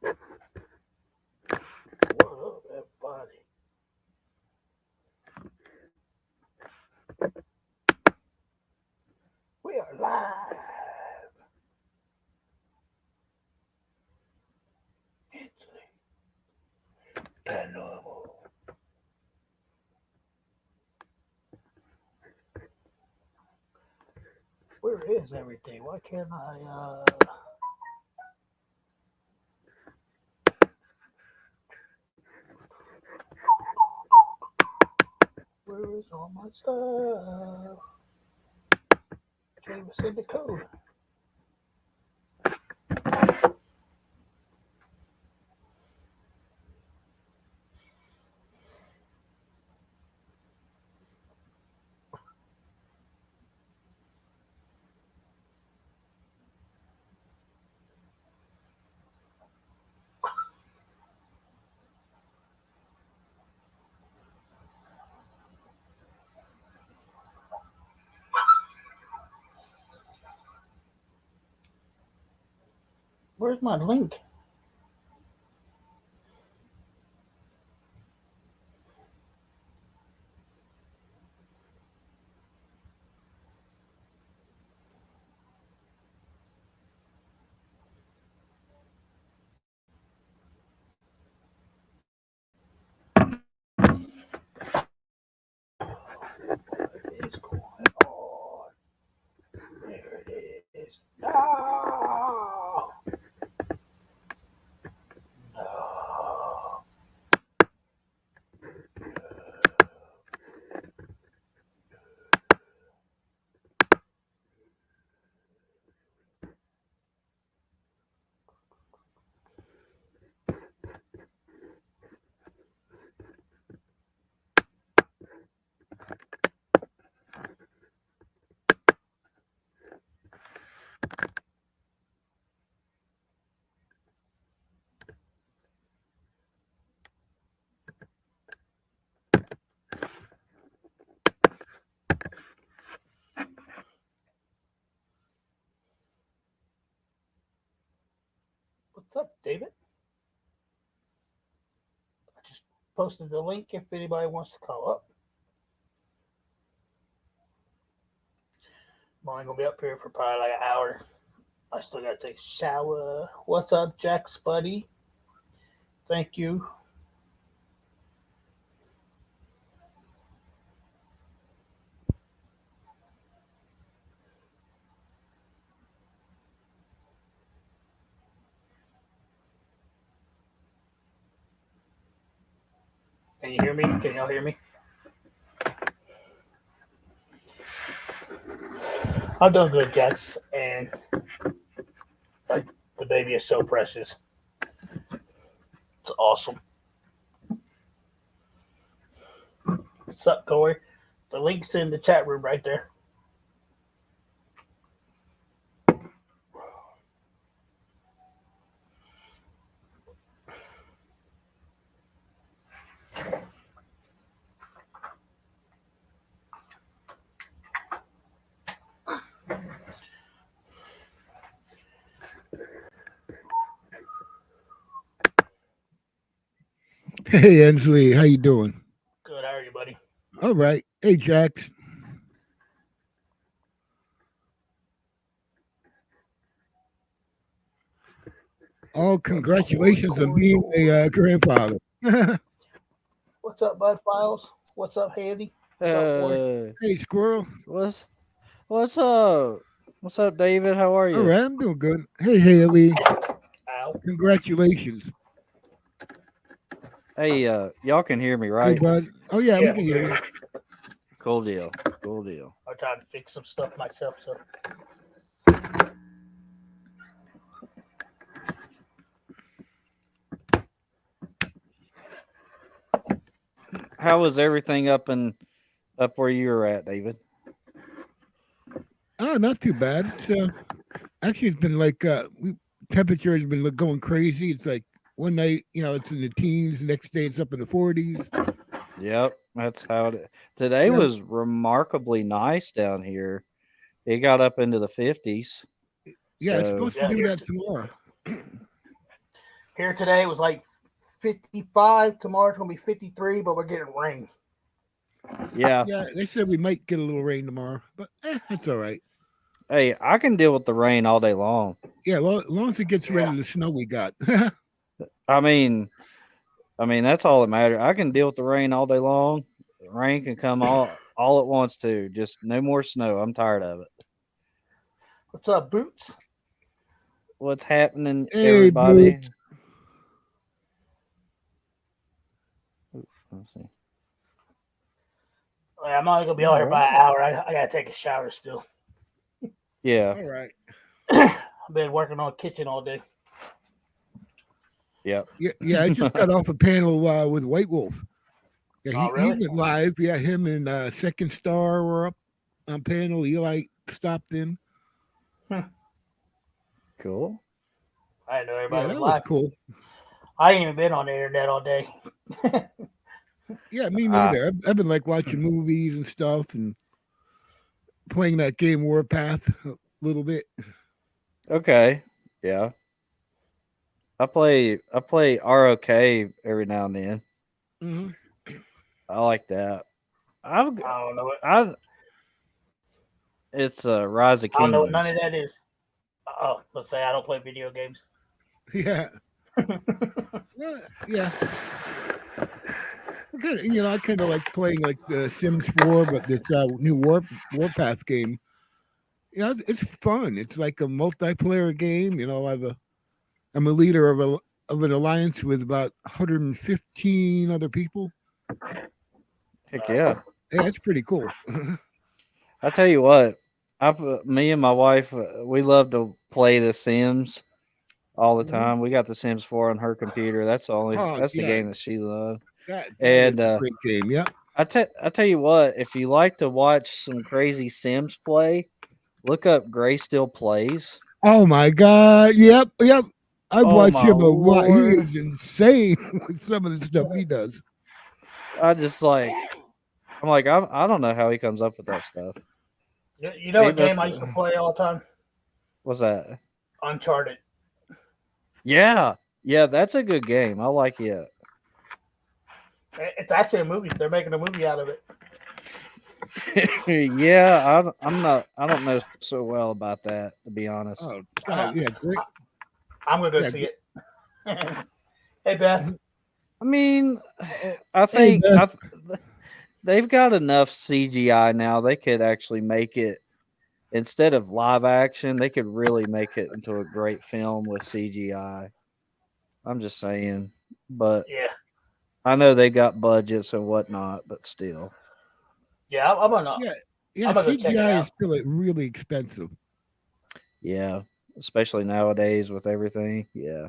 What up, everybody? We are live. It's paranormal. Where is everything? Why can't I, where is all my stuff? Can't even send the code. Where's my link? What is going on? There it is. No! No. What's up, David? I just posted the link if anybody wants to call up. Mine gonna be up here for probably like an hour. I still gotta take a shower. What's up, Jax, buddy? Thank you. Can you hear me? Can y'all hear me? I'm doing good, Jax, and like the baby is so precious. It's awesome. What's up, Corey? The link's in the chat room right there. Hey, Ensley, how you doing? Good, how are you, buddy? All right. Hey, Jax. Oh, congratulations on being a grandfather. What's up, Bud Files? What's up, Handy? What's up, Corey? Hey, Squirrel. What's up? What's up, David? How are All you? right, I'm doing good. Hey, Haley. Ow. Congratulations. Hey, y'all can hear me, Hey, right? bud. Oh, yeah, we Yeah, can hear you. Cool deal. Cool deal. I'm trying to fix some stuff myself, so. How was everything up where you were at, David? Oh, not too bad. Actually, it's been like temperature has been going crazy. It's like one night, it's in the teens. The next day, it's up in the 40s. Yep, that's how it. Today Yeah, was remarkably nice down here. It got up into the 50s. yeah, it's So supposed to Yeah, do here, that tomorrow. Here today it was like 55. Tomorrow it's gonna be 53, but we're getting rain. Yeah. Yeah, they said we might get a little rain tomorrow, but that's all right. Hey, I can deal with the rain all day long. Yeah, well, as long as it gets rid of the snow we got. I mean, that's all that matters. I can deal with the rain all day long. The rain can come all at once too. Just no more snow. I'm tired of it. What's up, Boots? What's happening, Hey, everybody? Boots. Let's see. I'm only gonna be out here by an hour. I gotta take a shower still. Yeah. All right. I've been working on the kitchen all day. Yep. Yeah. I just got off a panel with White Wolf. Yeah, Oh, really? he went live. Yeah, him and Second Star were up on panel. Eli stopped in. Cool. I didn't know Yeah, everybody was that was live. cool. I ain't even been on the internet all day. Yeah, me neither. I've been like watching movies and stuff and playing that game Warpath a little bit. Okay. Yeah. I play ROK every now and then. Mm-hmm. I like that. I don't know it. It's Rise of I don't know Kingdoms. what none of that is. Oh, let's say I don't play video games. Yeah. Yeah. I kind of like playing like the Sims 4, but this new Warpath game. Yeah, it's fun. It's like a multiplayer game. I'm a leader of an alliance with about 115 other people. Heck yeah. Yeah, it's pretty cool. I tell you what, me and my wife, we love to play The Sims all the time. We got The Sims 4 on her computer. That's the game that she loved. That And is a great game. Yeah. I tell you what, if you like to watch some crazy Sims play, look up Gray Still Plays. Oh my God. Yep. I've watched my him a lot. He Lord. is insane with some of the stuff he does. I just like, I don't know how he comes up with that stuff. You know what game I used to play all the time? What's that? Uncharted. Yeah, that's a good game. I like it. It's actually a movie. They're making a movie out of it. Yeah, I don't know so well about that, to be honest. Oh God, yeah, great. I'm gonna go see it. Hey Beth. I mean, I think Hey, they've got enough CGI now. They could actually make it, instead of live action, they could really make it into a great film with CGI. I'm just saying, but Yeah. I know they got budgets and whatnot, but still. Yeah, I'm gonna. Yeah, I'm gonna go check it CGI out. is still really expensive. Yeah, especially nowadays with everything. Yeah.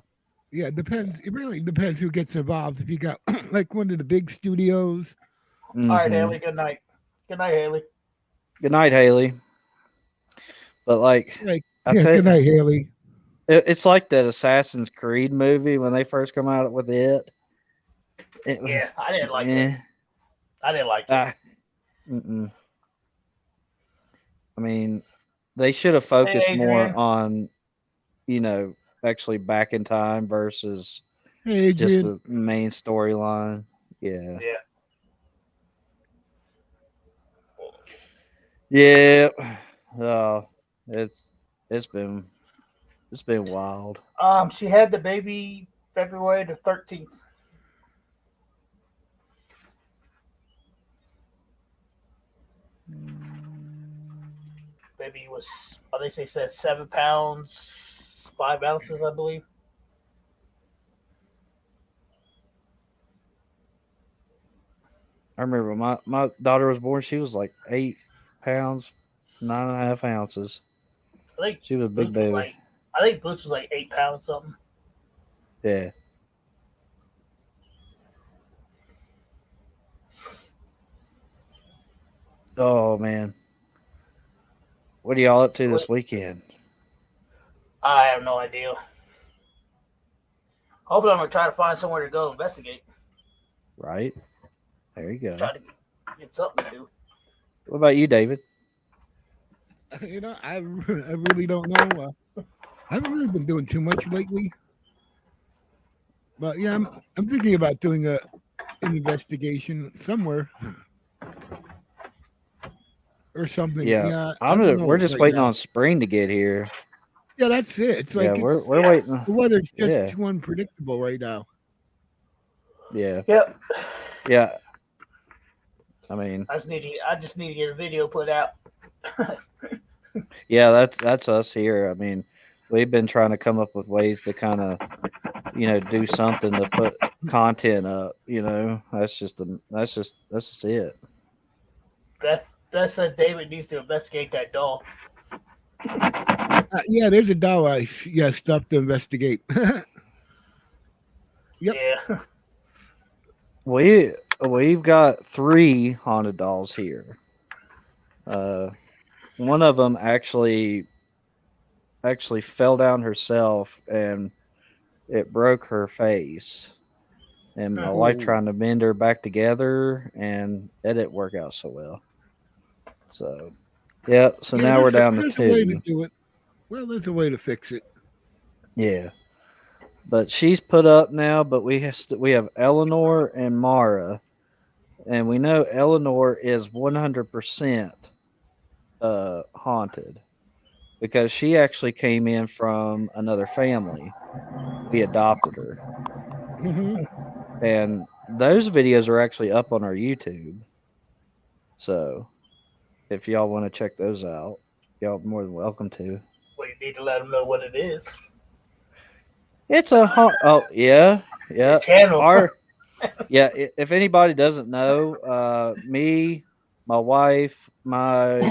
Yeah, it depends. It really depends who gets involved. If you got like one of the big studios. All right, Haley. Good night. Good night, Haley. Good night, Haley. But like, Good night, Haley. It's like that Assassin's Creed movie when they first come out with it. Yeah, I didn't like it. I didn't like it. I mean, they should have focused Hey, more Adrian. on, actually back in time versus Hey, just Adrian. the main storyline. Yeah. Yeah. Oh, it's been wild. She had the baby February the 13th. Baby was, I think they said 7 pounds, 5 ounces, I believe. I remember my daughter was born. She was like 8 pounds, 9.5 ounces. I think She was a big baby. I think Boots was like 8 pounds something. Yeah. Oh man. What are y'all up to this weekend? I have no idea. Hopefully I'm gonna try to find somewhere to go investigate. Right. There you go. Try to get something to do. What about you, David? I really don't know. I haven't really been doing too much lately. But yeah, I'm thinking about doing an investigation somewhere or something. Yeah, I don't know We're just right waiting now. on spring to get here. Yeah, that's it. It's Yeah, like we're Yeah. waiting. the weather's just Yeah, too unpredictable right now. yeah, Yep. yeah. I mean, I just need to get a video put out. yeah, that's us here. I mean, we've been trying to come up with ways to kind of, do something to put content up. That's just it. That's David needs to investigate that doll. Yeah, there's a doll. Stuff to investigate. Yep. Yeah. We've got 3 haunted dolls here. One of them actually fell down herself and it broke her face. And my wife Oh, trying to mend her back together, and that didn't work out so well. So, yeah. So yeah. now we're down to There's a way to 2. do it. Well, there's a way to fix it. Yeah, but she's put up now. But we have Eleanor and Mara, and we know Eleanor is 100% haunted because she actually came in from another family. We adopted her, Hmm. and those videos are actually up on our YouTube. So if y'all want to check those out, y'all are more than welcome to. We need to let them know what it is. It's a oh yeah, Your yeah. channel. If anybody doesn't know, me, my wife, my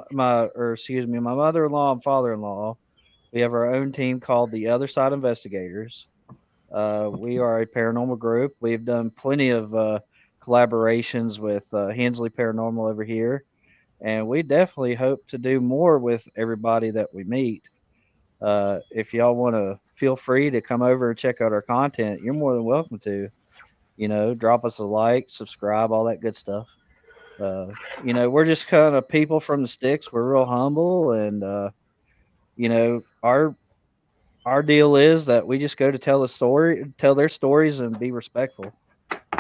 mother-in-law and father-in-law, we have our own team called the Other Side Investigators. We are a paranormal group. We've done plenty of collaborations with Hensley Paranormal over here, and we definitely hope to do more with everybody that we meet. If y'all want to feel free to come over and check out our content, you're more than welcome to. Drop us a like, subscribe, all that good stuff. We're just kind of people from the sticks. We're real humble, and our deal is that we just go to tell their stories, and be respectful.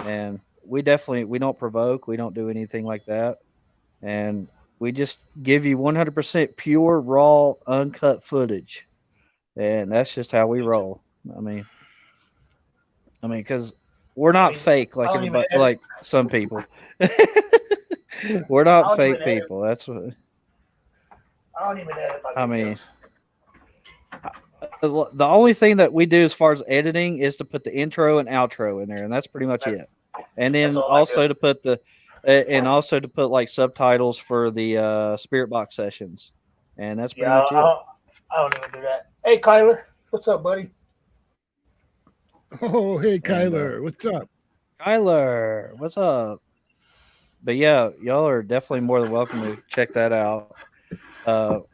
And we don't provoke, we don't do anything like that, and we just give you 100% pure, raw, uncut footage, and that's just how we roll. I mean, because we're I not mean, fake I like don't even everybody, edit. like some people. We're I not don't even fake edit. people. That's what I don't even edit my I videos. mean. The only thing that we do as far as editing is to put the intro and outro in there, and that's pretty much That- it. And That's then all I do. also to put like subtitles for the Spirit Box sessions, and that's pretty Yeah, much it. I don't even do that. Hey, Kyler, what's up, buddy? Oh, hey, And Kyler, what's up? Kyler, what's up? But yeah, y'all are definitely more than welcome to check that out.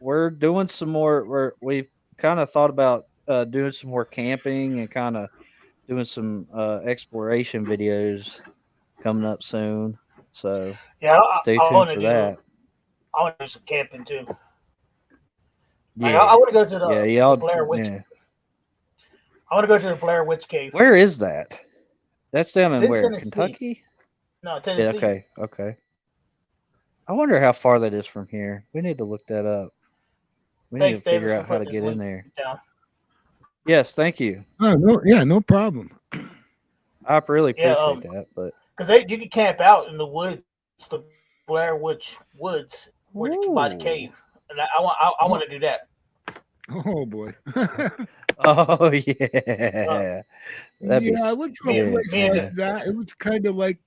We're doing some more. We've kind of thought about doing some more camping and kind of doing some exploration videos coming up soon. So Yeah, stay I tuned want to for do. that. I want to do some camping too. Like, I Yeah, want to go to yeah, the y'all. Blair Witch. Yeah. I want to go to the Blair Witch cave. Where is that? That's down It's in in where? Tennessee. Kentucky? No, Yeah. Tennessee. Okay. Okay. I wonder how far that is from here. We need to look that up. We need to Thanks, David, figure for out how to putting this get in link there. down. Yes, thank you. Oh, no problem. I really Yeah, appreciate that. But because you can camp out in the woods, the Blair Witch woods, by the ooh. cave, and I want to do that. Oh boy. Oh Uh, yeah. That'd be Yeah, I went to a me, scary, place me and like man. that. It was kind of like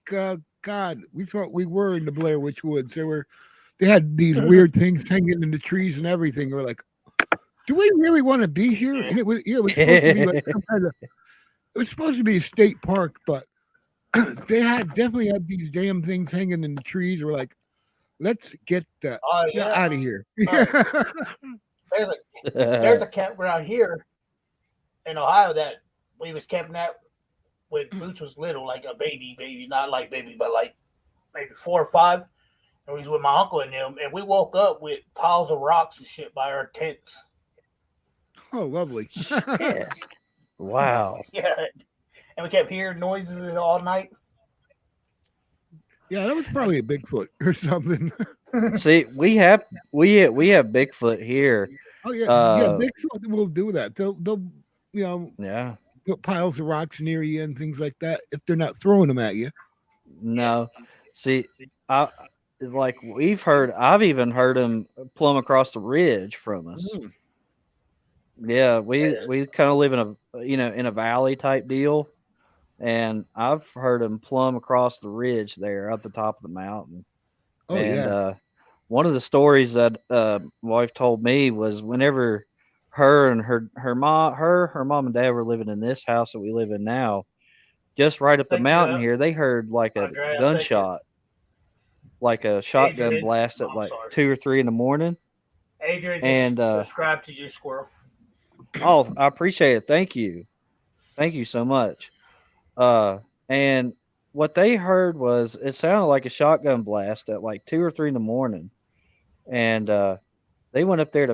God. We thought we were in the Blair Witch Woods. They had these weird things hanging in the trees and everything. We're like, do we really want to be here? yeah. And it was supposed to be like some kind of. It was supposed to be a state park, but they definitely had these damn things hanging in the trees. We're like, let's get Oh yeah. out of here. There's a campground here in Ohio that we was camping at when Boots was little, like a baby, not like baby, but like maybe 4 or 5. And we was with my uncle and them, and we woke up with piles of rocks and shit by our tents. Oh, lovely. Yeah. Wow. Yeah, and we kept hearing noises all night. Yeah, that was probably a Bigfoot or something. See, we have Bigfoot here. Oh yeah, yeah. Uh, Bigfoot will do that. They'll you know yeah, put piles of rocks near you and things like that if they're not throwing them at you. no. See, I like we've heard. I've even heard him plumb across the ridge from us. Mm. Yeah, we kind of live in a valley type deal, and I've heard him plumb across the ridge there at the top of the mountain. Oh And yeah. one of the stories that my wife told me was whenever her and her mom and dad were living in this house that we live in now, just right up the Thank you, mountain here, they heard like a Andre. I'll take it. gunshot, like a shotgun Adrian, blast at I'm like sorry. 2 or 3 in the morning. Adrian just And subscribed to your squirrel. oh, I appreciate it. Thank you so much. And what they heard was it sounded like a shotgun blast at like 2 or 3 in the morning, and they went up there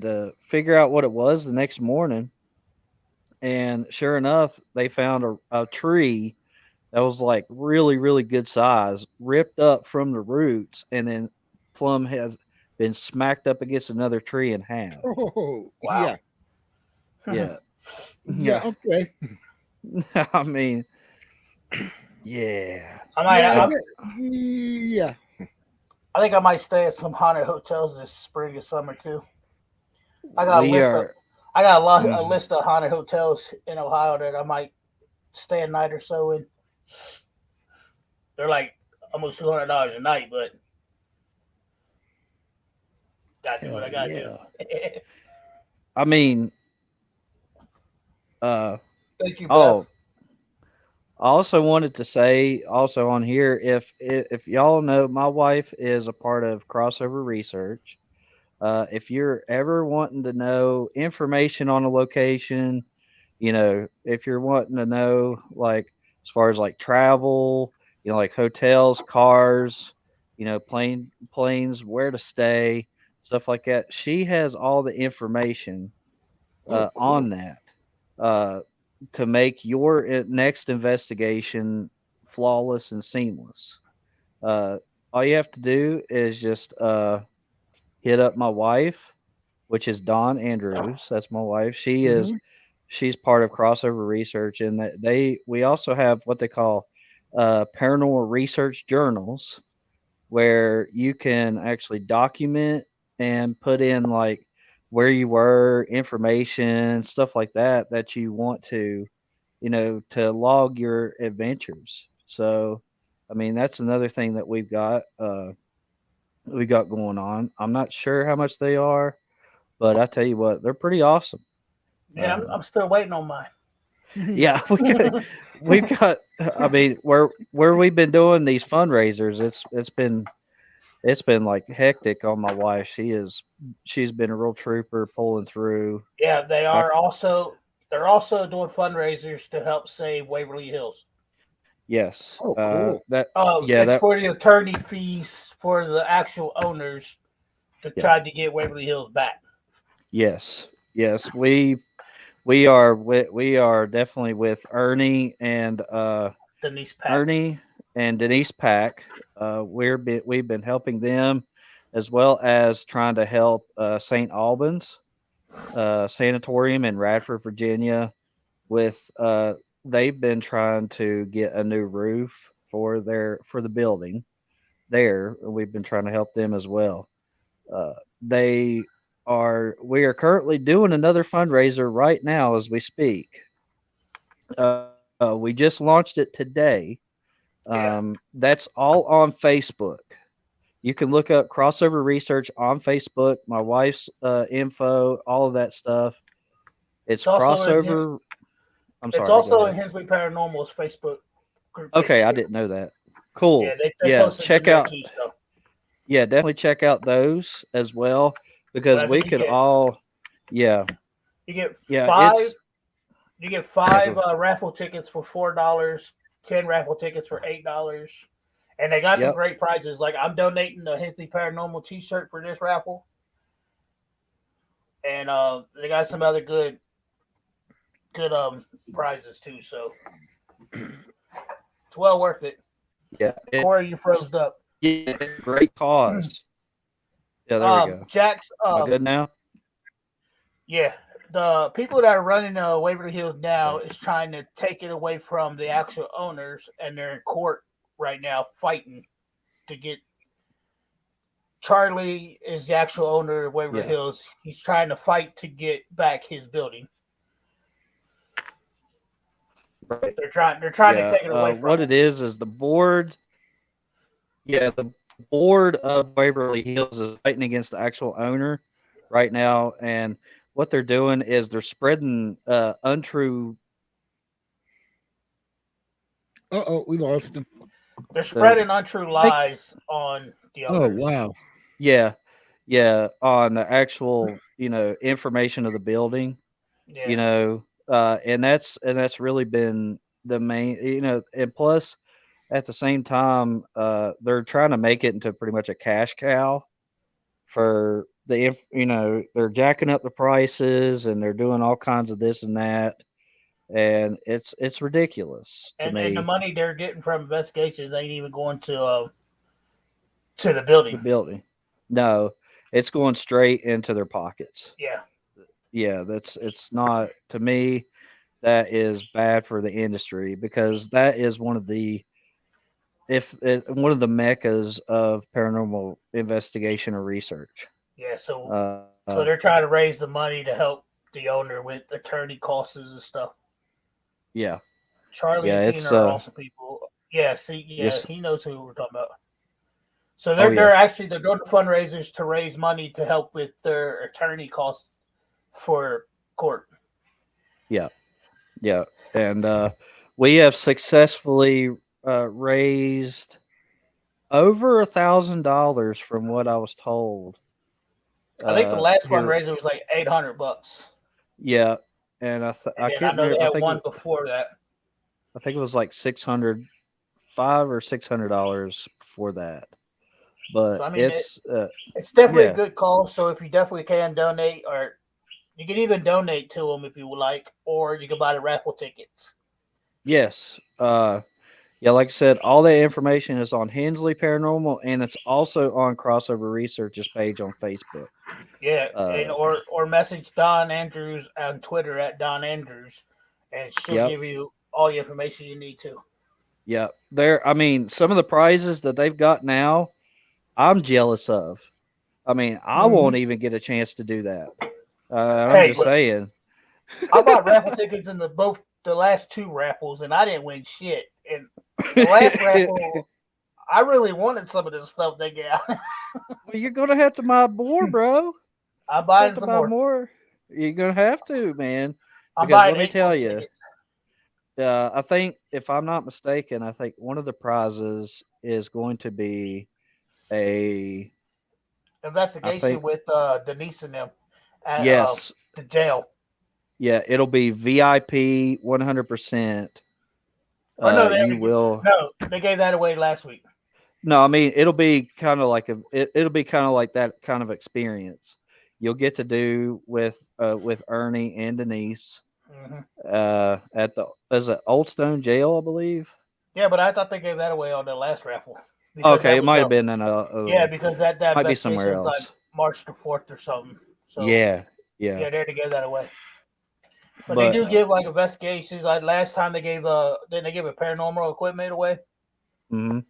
to figure out what it was the next morning, and sure enough, they found a tree that was like really really good size, ripped up from the roots, and then plumb has been smacked up against another tree in half. Oh Wow. yeah. Yeah, Yeah. yeah. Okay. I mean, yeah. Yeah. I Yeah. think I might stay at some haunted hotels this spring or summer too. I got a We list of are. a Mhm. list of haunted hotels in Ohio that I might stay a night or so in. They're like almost $200 a night, but gotta do what Hell I gotta do. yeah. I mean, uh, Thank you, Beth. oh, I also wanted to say also on here if y'all know, my wife is a part of Crossover Research. If you're ever wanting to know information on a location, if you're wanting to know like as far as like travel, like hotels, cars, planes, where to stay, stuff like that, she has all the information Oh cool. on that. Uh, to make your next investigation flawless and seamless. Uh, all you have to do is just hit up my wife, which is Dawn Andrews. That's my wife. Hmm. She's part of Crossover Research, and that we also have what they call paranormal research journals, where you can actually document and put in like where you were, information, stuff like that you want to log your adventures. So, I mean, that's another thing that we got going on. I'm not sure how much they are, but I tell you what, they're pretty awesome. Yeah, I'm still waiting on mine. Yeah, we've got. I mean, where we've been doing these fundraisers, it's been like hectic on my wife. She's been a real trooper pulling through. Yeah, I, they're also doing fundraisers to help save Waverly Hills. yes, Oh cool. that yeah It's that for the attorney fees for the actual owners to yeah try to get Waverly Hills back. yes we are definitely with Denise Pack. Ernie and Denise Pack. We've been helping them as well as trying to help St. Albans Sanatorium in Radford, Virginia. With they've been trying to get a new roof for the building there. We've been trying to help them as well. They we are currently doing another fundraiser right now as we speak. We just launched it today. Yeah. That's all on Facebook. You can look up Crossover Research on Facebook. My wife's info, all of that stuff. It's It's also in here. Crossover. I'm It's sorry. Go also in ahead. Hensley Paranormal's Facebook group Okay, page I too. didn't know that. Yeah, Cool. they Yeah, posted in check there out. too. So Yeah, definitely check out those as well what because I we think you could get all. Yeah, you get yeah. five It's you get yeah. five Go. raffle tickets for $4, 10 raffle tickets for $8. And they got some Yep. great prizes. Like I'm donating the Hensley Paranormal T-shirt for this raffle, and they got some other good good prizes too. So it's well worth it. Yeah, Corey, you froze up. yeah, it's a great cause. Yeah, there we go. Jack's Am I good now? yeah, the people that are running Waverly Hills now is trying to take it away from the actual owners, and they're in court right now fighting to get. Charlie is the actual owner of Waverly Hills. He's trying to fight to get back his building. Right. They're trying to take it away from what him. it is the board. Yeah, the board of Waverly Hills is fighting against the actual owner right now, and what they're doing is they're spreading untrue. We lost him. They're spreading untrue lies on the owners. Oh, wow. Yeah, on the actual information of the building. Yeah. And that's really been the main. And plus at the same time, they're trying to make it into pretty much a cash cow for they're jacking up the prices and they're doing all kinds of this and that, and it's ridiculous to me. And the money they're getting from investigations ain't even going to the building. The building, no, it's going straight into their pockets. Yeah, it's not, to me, that is bad for the industry, because that is one of the meccas of paranormal investigation or research. Yeah, so they're trying to raise the money to help the owner with attorney costs and stuff. Yeah. Charlie and Tina are awesome people. Yeah, he knows who we're talking about. So they're doing fundraisers to raise money to help with their attorney costs for court. Yeah. And we have successfully raised over $1,000 from what I was told. I think the last fundraiser was like $800. Yeah, and I can't remember. They had one before that. I think it was like $500 or $600 for that. But so, it's definitely a good cause. So if you definitely can donate, or you can even donate to them if you would like, or you can buy the raffle tickets. Yes. Like I said, all that information is on Hensley Paranormal, and it's also on Crossover Research's page on Facebook. Yeah, or message Don Andrews on Twitter at Don Andrews, and she'll give you all the information you need to. Yeah, some of the prizes that they've got now, I'm jealous of. I won't even get a chance to do that. I'm just saying. I bought raffle tickets in the last two raffles, and I didn't win shit. And the last raffle, I really wanted some of this stuff they got. Well, you're gonna have to buy more, bro. I'm buying some more. You're gonna have to, man. Because let me tell you, I think, if I'm not mistaken, I think one of the prizes is going to be a investigation with Denise and them at the jail. Yeah, it'll be VIP 100%. No, they gave that away last week. No, it'll be kind of like it'll be kind of like that kind of experience you'll get to do with Ernie and Denise at the Old Stone Jail, I believe. Yeah, but I thought they gave that away on the last raffle. Okay, it might have been in because that might be somewhere else, like March the 4th or something. So yeah, they gave that away. But they do give like investigations. Like last time they gave didn't they give a paranormal equipment away? Mm-hmm.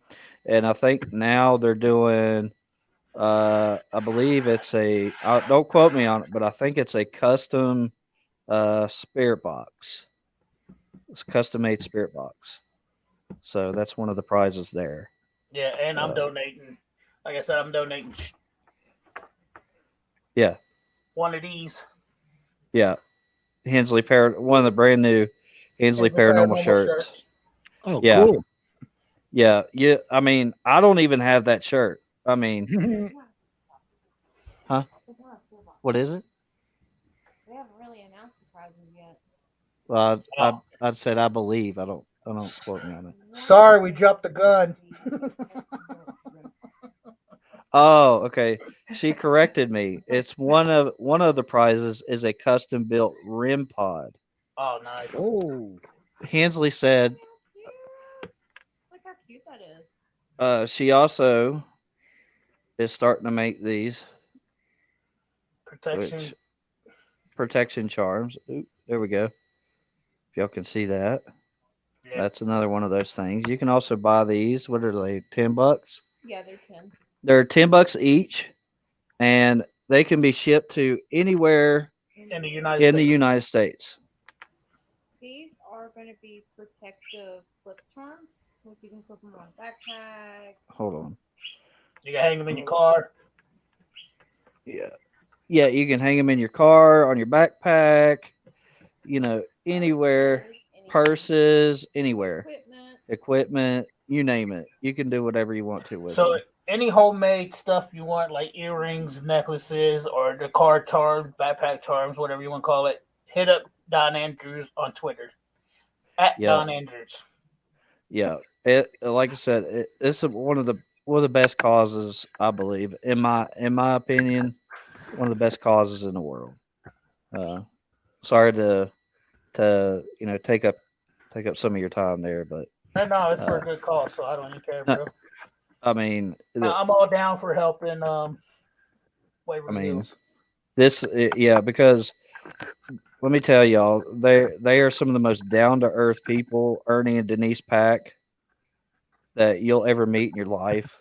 And I think now they're doing I believe it's don't quote me on it, but I think it's a custom spirit box. It's a custom made spirit box. So that's one of the prizes there. Yeah, and I'm donating. Like I said, I'm donating. Yeah. One of these. Yeah. One of the brand new Hensley Paranormal shirts. Oh, yeah. Cool. Yeah. I don't even have that shirt. Huh? What is it? We haven't really announced the prizes yet. Well, I said I believe. I don't quote me on it. Sorry, we dropped the gun. Oh, okay. She corrected me. It's one of the prizes is a custom built REM pod. Oh, nice. Oh, Hensley said Look how cute that is. she also is starting to make these, Protection. which protection charms. Oop, there we go. If y'all can see that, Yeah. that's another one of those things. You can also buy these. What are they? $10. Yeah, they're 10. They're $10 each, and they can be shipped to anywhere In the United in the States. United States. These are going to be protective flip charms. So you can flip them on a backpack. Hold on. You can hang them in your car. Yeah. Yeah, you can hang them in your car, on your backpack, anywhere, purses, anywhere, equipment, you name it. You can do whatever you want to with So them. any homemade stuff you want, like earrings, necklaces, or the car charms, backpack charms, whatever you want to call it, hit up Don Andrews on Twitter at Yeah. Don Andrews. Yeah. Like I said, it's one of the best causes, I believe, in my opinion, one of the best causes in the world. Sorry to take up some of your time there, but No, it's for a good cause, so I don't even care, bro. I mean, I'm all down for helping Waverly Hills. because let me tell y'all, they are some of the most down to earth people, Ernie and Denise Pack, that you'll ever meet in your life,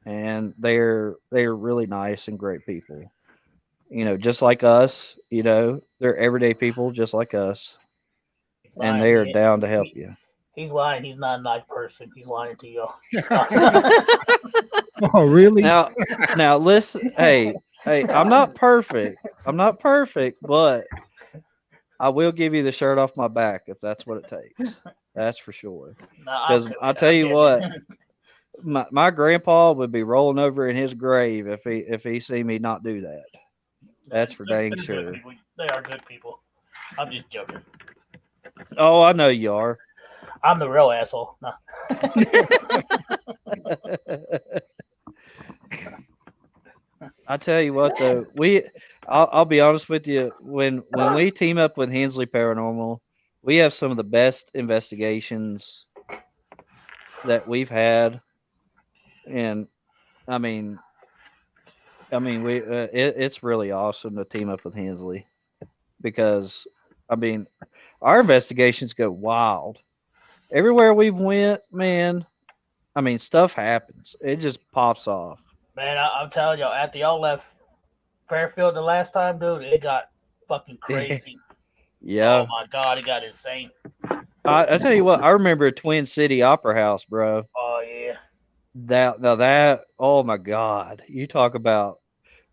and they're really nice and great people. Just like us. They're everyday people just like us, and they are down to help you. He's lying. He's not a nice person. He's lying to y'all. Oh, really? Now listen. Hey, I'm not perfect. But I will give you the shirt off my back if that's what it takes. That's for sure. Because I'll tell you what, my grandpa would be rolling over in his grave if he see me not do that. That's for dang sure. They are good people. I'm just joking. Oh, I know you are. I'm the real asshole. No. I tell you what, though, I'll be honest with you. When we team up with Hensley Paranormal, we have some of the best investigations that we've had, and I mean, it's really awesome to team up with Hensley because our investigations go wild. Everywhere we've went, man. Stuff happens. It just pops off. Man, I'm telling y'all, after y'all left Fairfield the last time, dude, it got fucking crazy. Yeah. Oh my god, it got insane. I tell you what, I remember Twin City Opera House, bro. Oh yeah. That oh my god. You talk about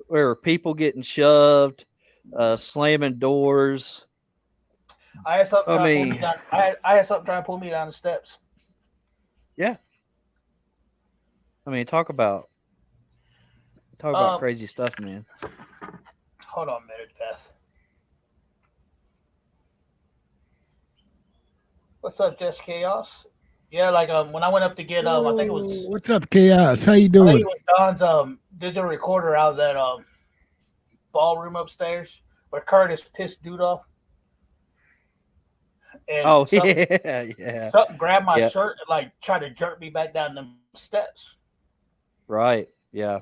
where were people getting shoved, slamming doors. I had something trying to pull me down. I had something trying to pull me down the steps. Yeah. Talk about crazy stuff, man. Hold on a minute, Beth. What's up, Jess Chaos? Yeah, like when I went up to get I think it was. What's up, Chaos? How you I doing? think it was Don's digital recorder out of that ballroom upstairs where Curtis pissed dude off. And yeah. Something grabbed my shirt and like tried to jerk me back down the steps. Right. Yeah.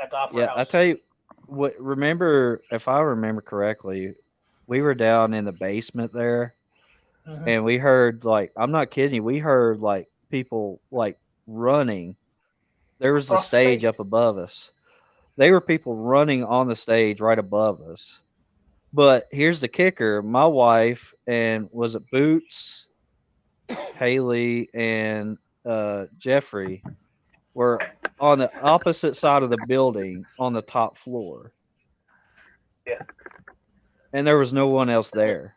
At the opera house. I tell you what. If I remember correctly, we were down in the basement there, and we heard I'm not kidding you. We heard people running. There was a stage up above us. They were people running on the stage right above us. But here's the kicker: my wife and was it Boots, Haley, and Jeffrey were on the opposite side of the building on the top floor. Yeah. And there was no one else there.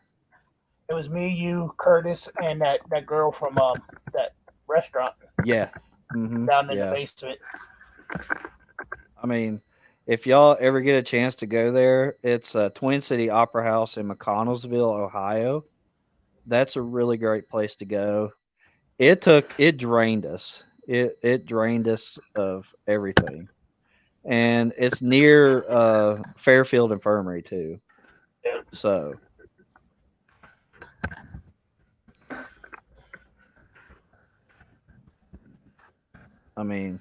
It was me, you, Curtis, and that girl from that restaurant. Yeah. Mm-hmm. Down in the basement. If y'all ever get a chance to go there, it's Twin City Opera House in McConnellsville, Ohio. That's a really great place to go. It drained us. It drained us of everything. And it's near Fairfield Infirmary too. Yeah. So I mean,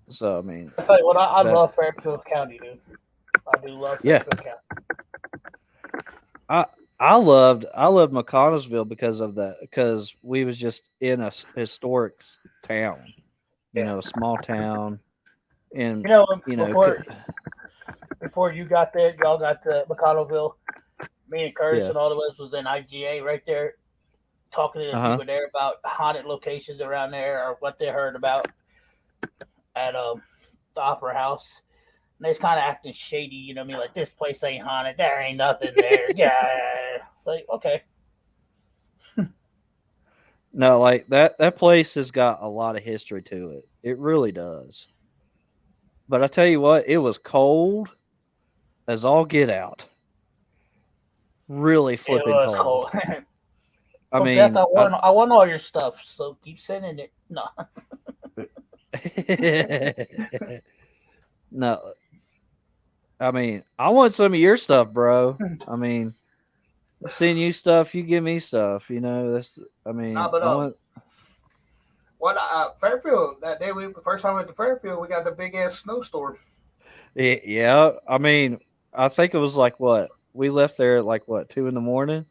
so I mean, I tell you what, I that love Fairfield County, dude. I do love yeah, Fairfield County. I I loved McConnellsville because of that because we was just in a historic town, Yeah. a small town, and You know, you know, before you got there, y'all got the McConnellville. Me and Curtis yeah, and all of us was in IGA right there, talking to the uh people there about haunted locations around there or what they heard about at the Opera House. And they's kind of acting shady, you know what I mean? Like, this place ain't haunted. There ain't nothing there. Yeah. Like, okay. no, like that place has got a lot of history to it. It really does. But I tell you what, it was cold as all get out. Really It flipping was cold. cool. I Well, Beth, mean, I want all your stuff, so keep sending it. No. no, I mean, I want some of your stuff, bro. I mean, I send you stuff, you give me stuff. That's. I Nah, mean, but I want. what Fairfield that day the first time we went to Fairfield, we got the big ass snowstorm. Yeah, I mean, I think it was like what we left there at like what 2 in the morning,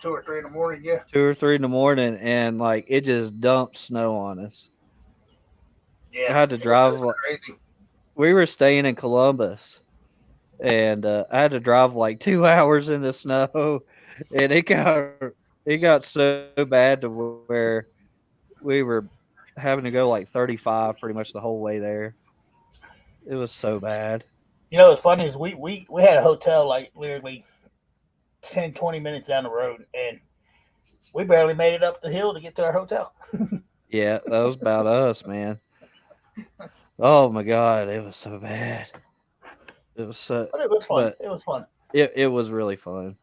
2 or 3 in the morning, yeah. 2 or 3 in the morning, and like it just dumped snow on us. I Yeah. had to It was drive. crazy. We were staying in Columbus, and I had to drive like 2 hours in the snow, and it got so bad to where we were having to go like 35 pretty much the whole way there. It was so bad. You know what's funny is we had a hotel like literally 10, 20 minutes down the road, and we barely made it up the hill to get to our hotel. Yeah, that was about us, man. Oh my god, it was so bad. It was so, But it was fun. but It was fun. it was really fun,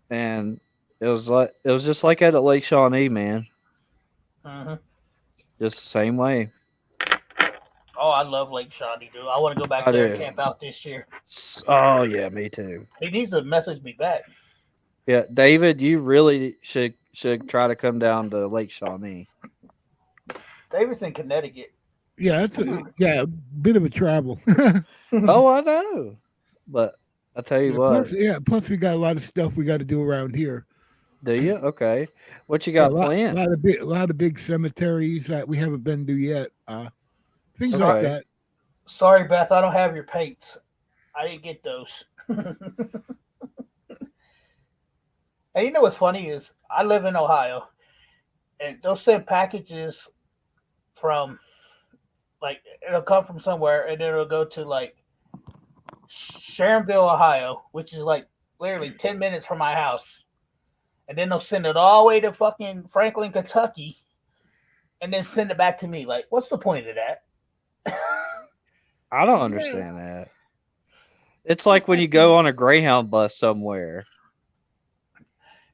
and it was just like at Lake Shawnee, man. Hmm. Just same way. Oh, I love Lake Shawnee, dude. I want to go back I there and do. camp out this year. Oh yeah, me too. He needs to message me back. Yeah, David, you really should try to come down to Lake Shawnee. David's in Connecticut. Yeah, that's a bit of a travel. Oh, I know, but I tell you Yeah, what, plus we got a lot of stuff we got to do around here. do you? Okay, what you Yeah, got planned? a lot of big cemeteries that we haven't been to yet. Things like Okay, that. Sorry, Beth, I don't have your pates. I didn't get those. And you know what's funny is I live in Ohio, and they'll send packages from like it'll come from somewhere, and it'll go to like Sharonville, Ohio, which is like literally 10 minutes from my house, and then they'll send it all the way to fucking Franklin, Kentucky, and then send it back to me. Like, what's the point of that? I don't Yeah, understand that. It's like when you go on a Greyhound bus somewhere.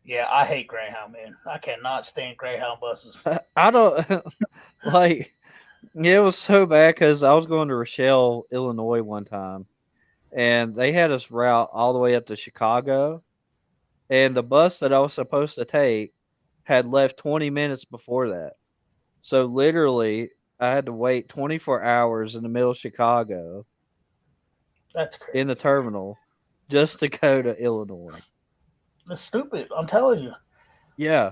Yeah, I hate Greyhound, man. I cannot stand Greyhound buses. I don't like. It was so bad because I was going to Rochelle, Illinois one time, and they had us route all the way up to Chicago, and the bus that I was supposed to take had left 20 minutes before that. So literally, I had to wait 24 hours in the middle of Chicago That's in the crazy. terminal just to go to Illinois. It's stupid. I'm telling you. Yeah,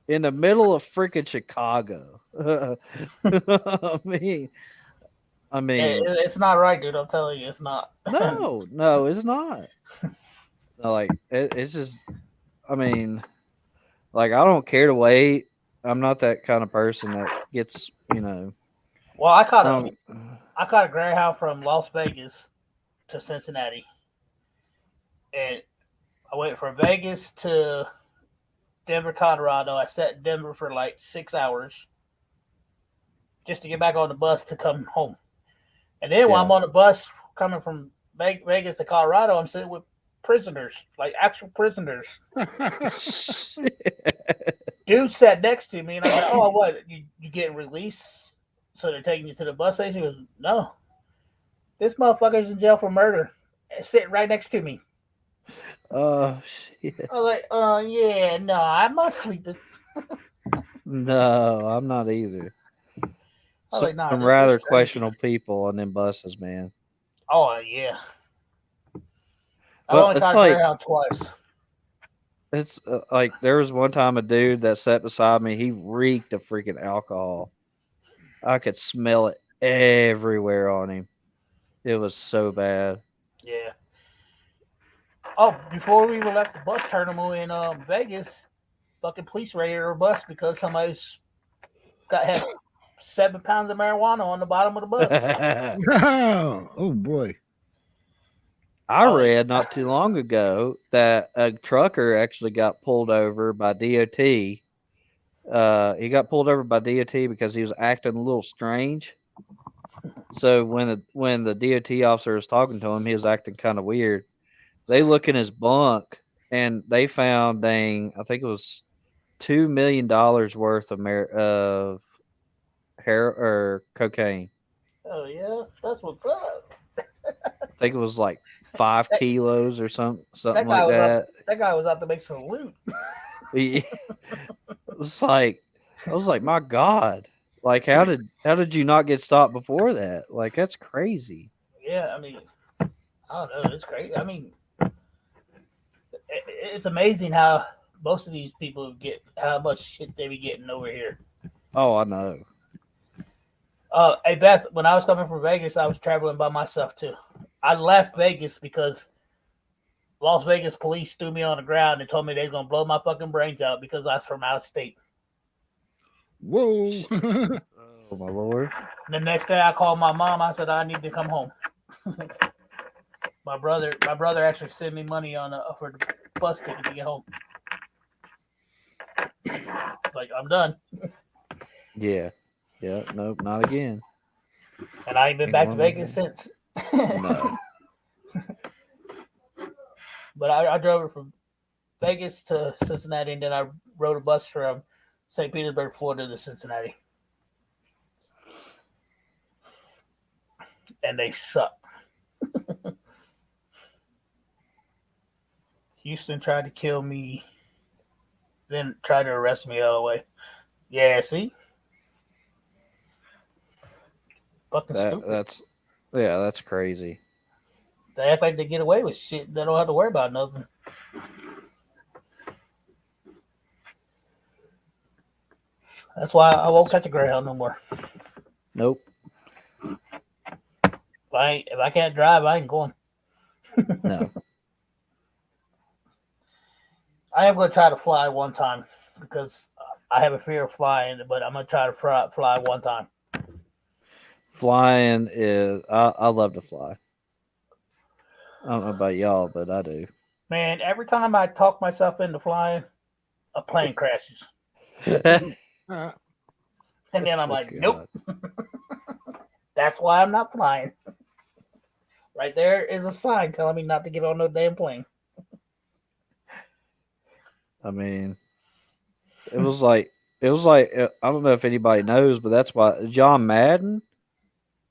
in the middle of freaking Chicago. I mean, I mean, It's not right, dude. I'm telling you, it's not. no, no, it's not. No, like it's just. I mean, like I don't care to wait. I'm not that kind of person that gets. Well, I don't. I caught a Greyhound from Las Vegas to Cincinnati, and I went from Vegas to Denver, Colorado. I sat in Denver for like 6 hours just to get back on the bus to come home. And then while I'm Yeah. on the bus coming from Vegas to Colorado, I'm sitting with prisoners, like actual prisoners. Dude sat next to me, and I was like, "Oh, what? You getting released? So they're taking you to the bus station?" He goes, "No, this motherfucker's in jail for murder, sitting right next to me." Oh shit. I was like, yeah, no, I'm not sleeping." No, I'm not either. I was like, nah, Some this rather crazy. questionable people on them buses, man. Oh yeah. I Well, only it's tried like Greyhound twice. it's like there was one time a dude that sat beside me. He reeked of freaking alcohol. I could smell it everywhere on him. It was so bad. Yeah. Oh, before we even left the bus terminal in Vegas, fucking police raided our bus because somebody's had 7 pounds of marijuana on the bottom of the bus. Oh boy. I Oh, read not too long ago that a trucker actually got pulled over by DOT. He got pulled over by DOT because he was acting a little strange. So when the DOT officer was talking to him, he was acting kind of weird. They look in his bunk and they found, I think it was $2 million worth of hair or cocaine. oh yeah, that's what's up. I think it was like 5 kilos or something That guy like was out. that. That guy was out to make some loot. It was like I was like, my God, like how did you not get stopped before that? Like that's crazy. Yeah, I mean, I don't know. It's crazy. I mean, it's amazing how most of these people get how much shit they be getting over here. Oh, I know. Hey Beth, when I was coming from Vegas, I was traveling by myself too. I left Vegas because Las Vegas police threw me on the ground and told me they was gonna blow my fucking brains out because I was from out of state. Whoa. Oh my Lord. And the next day, I called my mom. I said I need to come home. my brother actually sent me money for the bus ticket to get home. It's like I'm done, Yeah. Yeah. Nope. Not again. and I ain't been Ain't back to going back Vegas in. since. No. But I drove from Vegas to Cincinnati, and then I rode a bus from St. Petersburg, Florida, to Cincinnati, and they suck. Houston tried to kill me, then tried to arrest me all the way. Yeah, see, fucking stupid. That's crazy. They act like they get away with shit. They don't have to worry about nothing. That's why I won't catch a Greyhound no more. Nope. If I can't drive, I ain't going. No. I am going to try to fly one time because I have a fear of flying, but I'm going to try to fly one time. Flying is I love to fly. I don't know about y'all, but I do. Man, every time I talk myself into flying, a plane crashes. Oh, And then I'm like, God. nope. That's why I'm not flying. Right there is a sign telling me not to get on no damn plane. I mean, it was like I don't know if anybody knows, but that's why John Madden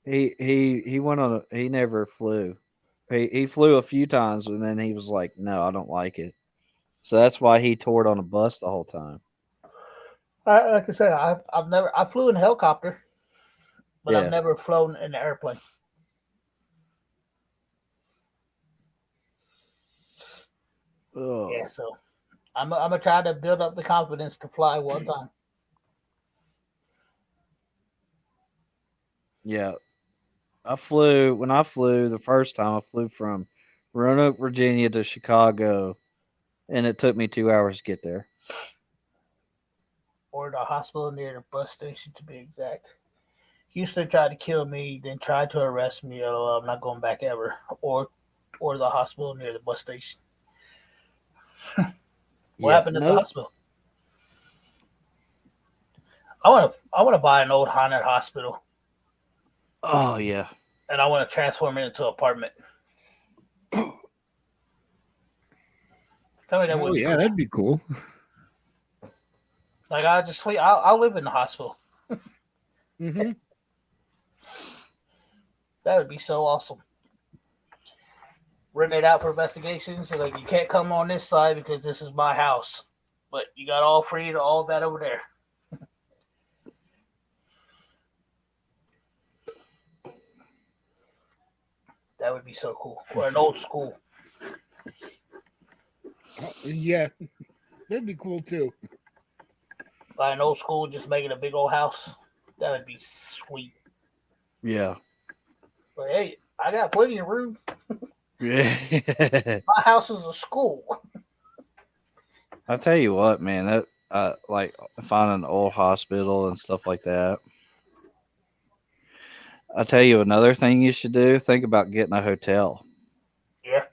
he went on he never flew. He flew a few times and then he was like, no, I don't like it. So that's why he toured on a bus the whole time. Like I said, I flew in a helicopter, but Yeah. I've never flown in an airplane. Ugh. Yeah, so I'm gonna try to build up the confidence to fly one time. Yeah. When I flew the first time, I flew from Roanoke, Virginia to Chicago, and it took me 2 hours to get there. Or the hospital near the bus station, to be exact. Houston tried to kill me, then tried to arrest me. Oh, I'm not going back ever. Or the hospital near the bus station. What Yeah. happened at the Nope. hospital? I want to buy an old haunted hospital, Oh yeah. and I want to transform it into an apartment. Tell me that Oh wouldn't be yeah, cool. that'd be cool. Like I just sleep. I'll live in the hospital. Hmm. That would be so awesome. Rent it out for investigations. So like you can't come on this side because this is my house, but you got all free to all that over there. That would be so cool. Or an old school. Yeah, that'd be cool too. Buy an old school, just make it a big old house. That would be sweet. Yeah. But hey, I got plenty of room. Yeah. My house is a school. I tell you what, man, that like finding an old hospital and stuff like that. I tell you another thing you should do. Think about getting a hotel Yeah.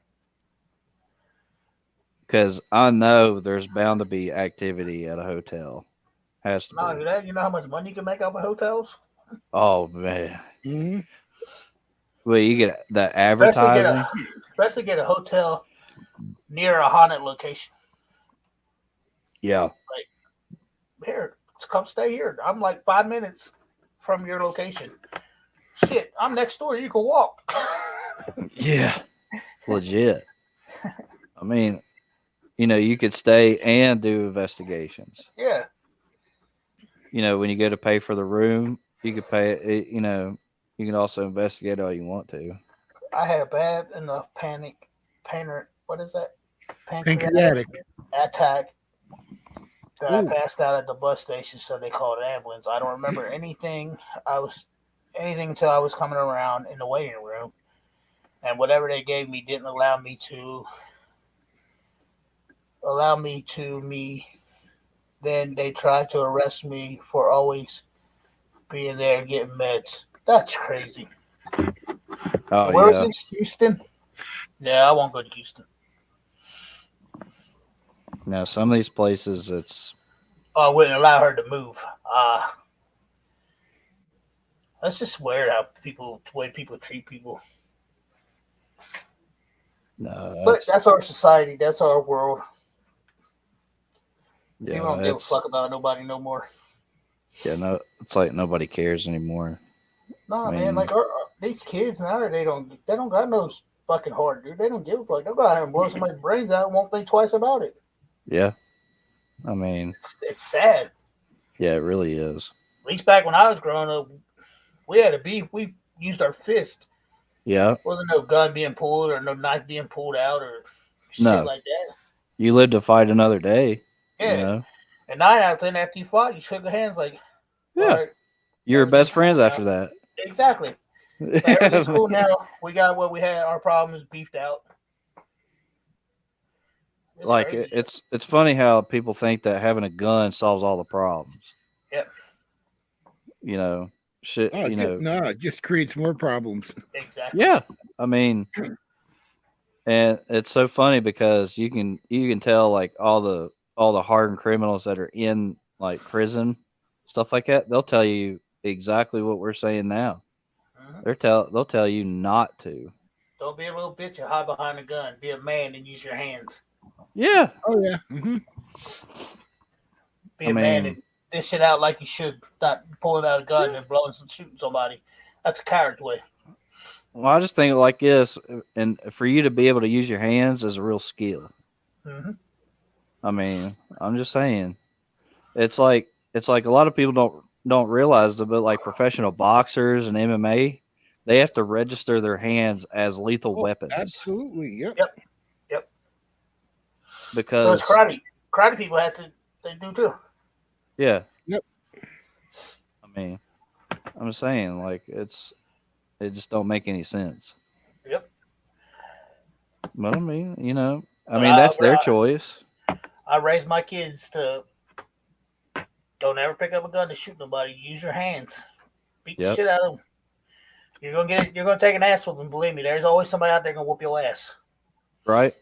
because I know there's bound to be activity at a hotel. Has to Not be. only that, you know how much money you can make off of hotels? Oh man. Hmm. Well, you get the Especially advertising. get a hotel near a haunted location. Yeah. Like, here, come stay here. I'm like 5 minutes from your location. Shit, I'm next door. You can walk. Yeah. Legit. I mean, you could stay and do investigations. Yeah. When you go to pay for the room, you could pay it. You can also investigate all you want to. I had a bad enough what is that? Pancreatic. Attack that I Ooh. passed out at the bus station, so they called an ambulance. I don't remember anything. Anything until I was coming around in the waiting room, and whatever they gave me didn't allow me to me. Then they tried to arrest me for always being there and getting meds. That's crazy. Oh Where is yeah. this? Houston? Yeah, I won't go to Houston. Now some of these places, it's I wouldn't allow her to move. That's just weird how the way people treat people. no, But that's our society. That's our world. yeah, People don't give a fuck about nobody no more. yeah, no, it's like nobody cares anymore. Nah, I man. mean- Like these kids now, they don't got no fucking heart, dude. They don't give a fuck. They'll go out and blow somebody's brains out and won't think twice about it. Yeah, I mean, It's sad. yeah, it really is. At least back when I was growing up, we had a beef. We used our fist. Yeah, Wasn't no gun being pulled or no knife being pulled out or shit No. like that. you live to fight another day. Yeah. And 9 out of 10 after you fought, you shook their hands like, Yeah, all right, you're everything's best friends cool after now. Exactly. Like, everything's cool now. We got what we had. Our problems beefed out. It's Like crazy. it's funny how people think that having a gun solves all the problems. Yep. Shit. Oh, no, it just creates more problems. Exactly. Yeah, I mean, and it's so funny because you can tell like all the hardened criminals that are in like prison, stuff like that. They'll tell you exactly what we're saying now. Mhm. They'll tell you not to. Don't be a little bitch and hide behind a gun. Be a man and use your hands. Yeah, Oh yeah. Hmm. Be I a man mean- and dish it out like you should. Not pulling out a gun and blowing shooting somebody. That's a coward's way. well, I just think like this, and for you to be able to use your hands is a real skill. Mm-hmm. I mean, I'm just saying, it's like a lot of people don't realize that, but like professional boxers and MMA, they have to register their hands as lethal weapons Absolutely. Yep. Yep. So because it's karate. Karate people they do too. yeah. Yep. I mean, I'm just saying, like it just don't make any sense. Yep. But I mean, But that's their choice. I raised my kids to don't ever pick up a gun to shoot nobody. Use your hands. Beat the Yep. shit out of them. You're gonna take an ass whooping. Believe me, there's always somebody out there gonna whoop your ass. Right?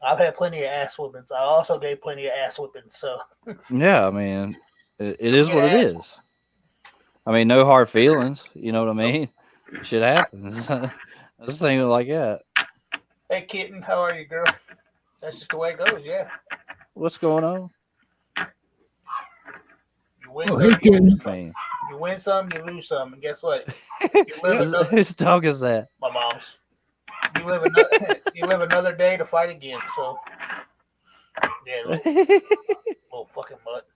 I've had plenty of ass whoopings. I also gave plenty of ass whoopings. So Yeah, I mean, it is Get what it ass is. I mean, no hard feelings. You know what I mean? Shit happens. I was thinking like that. hey, kitten, how are you, girl? That's just the way it goes. Yeah. What's going on? You win Oh, some, hey, kid. I mean, you win some, you lose some, and guess what? You live another. whose dog is that? My mom's. You live another day to fight again. So yeah, little fucking mutt.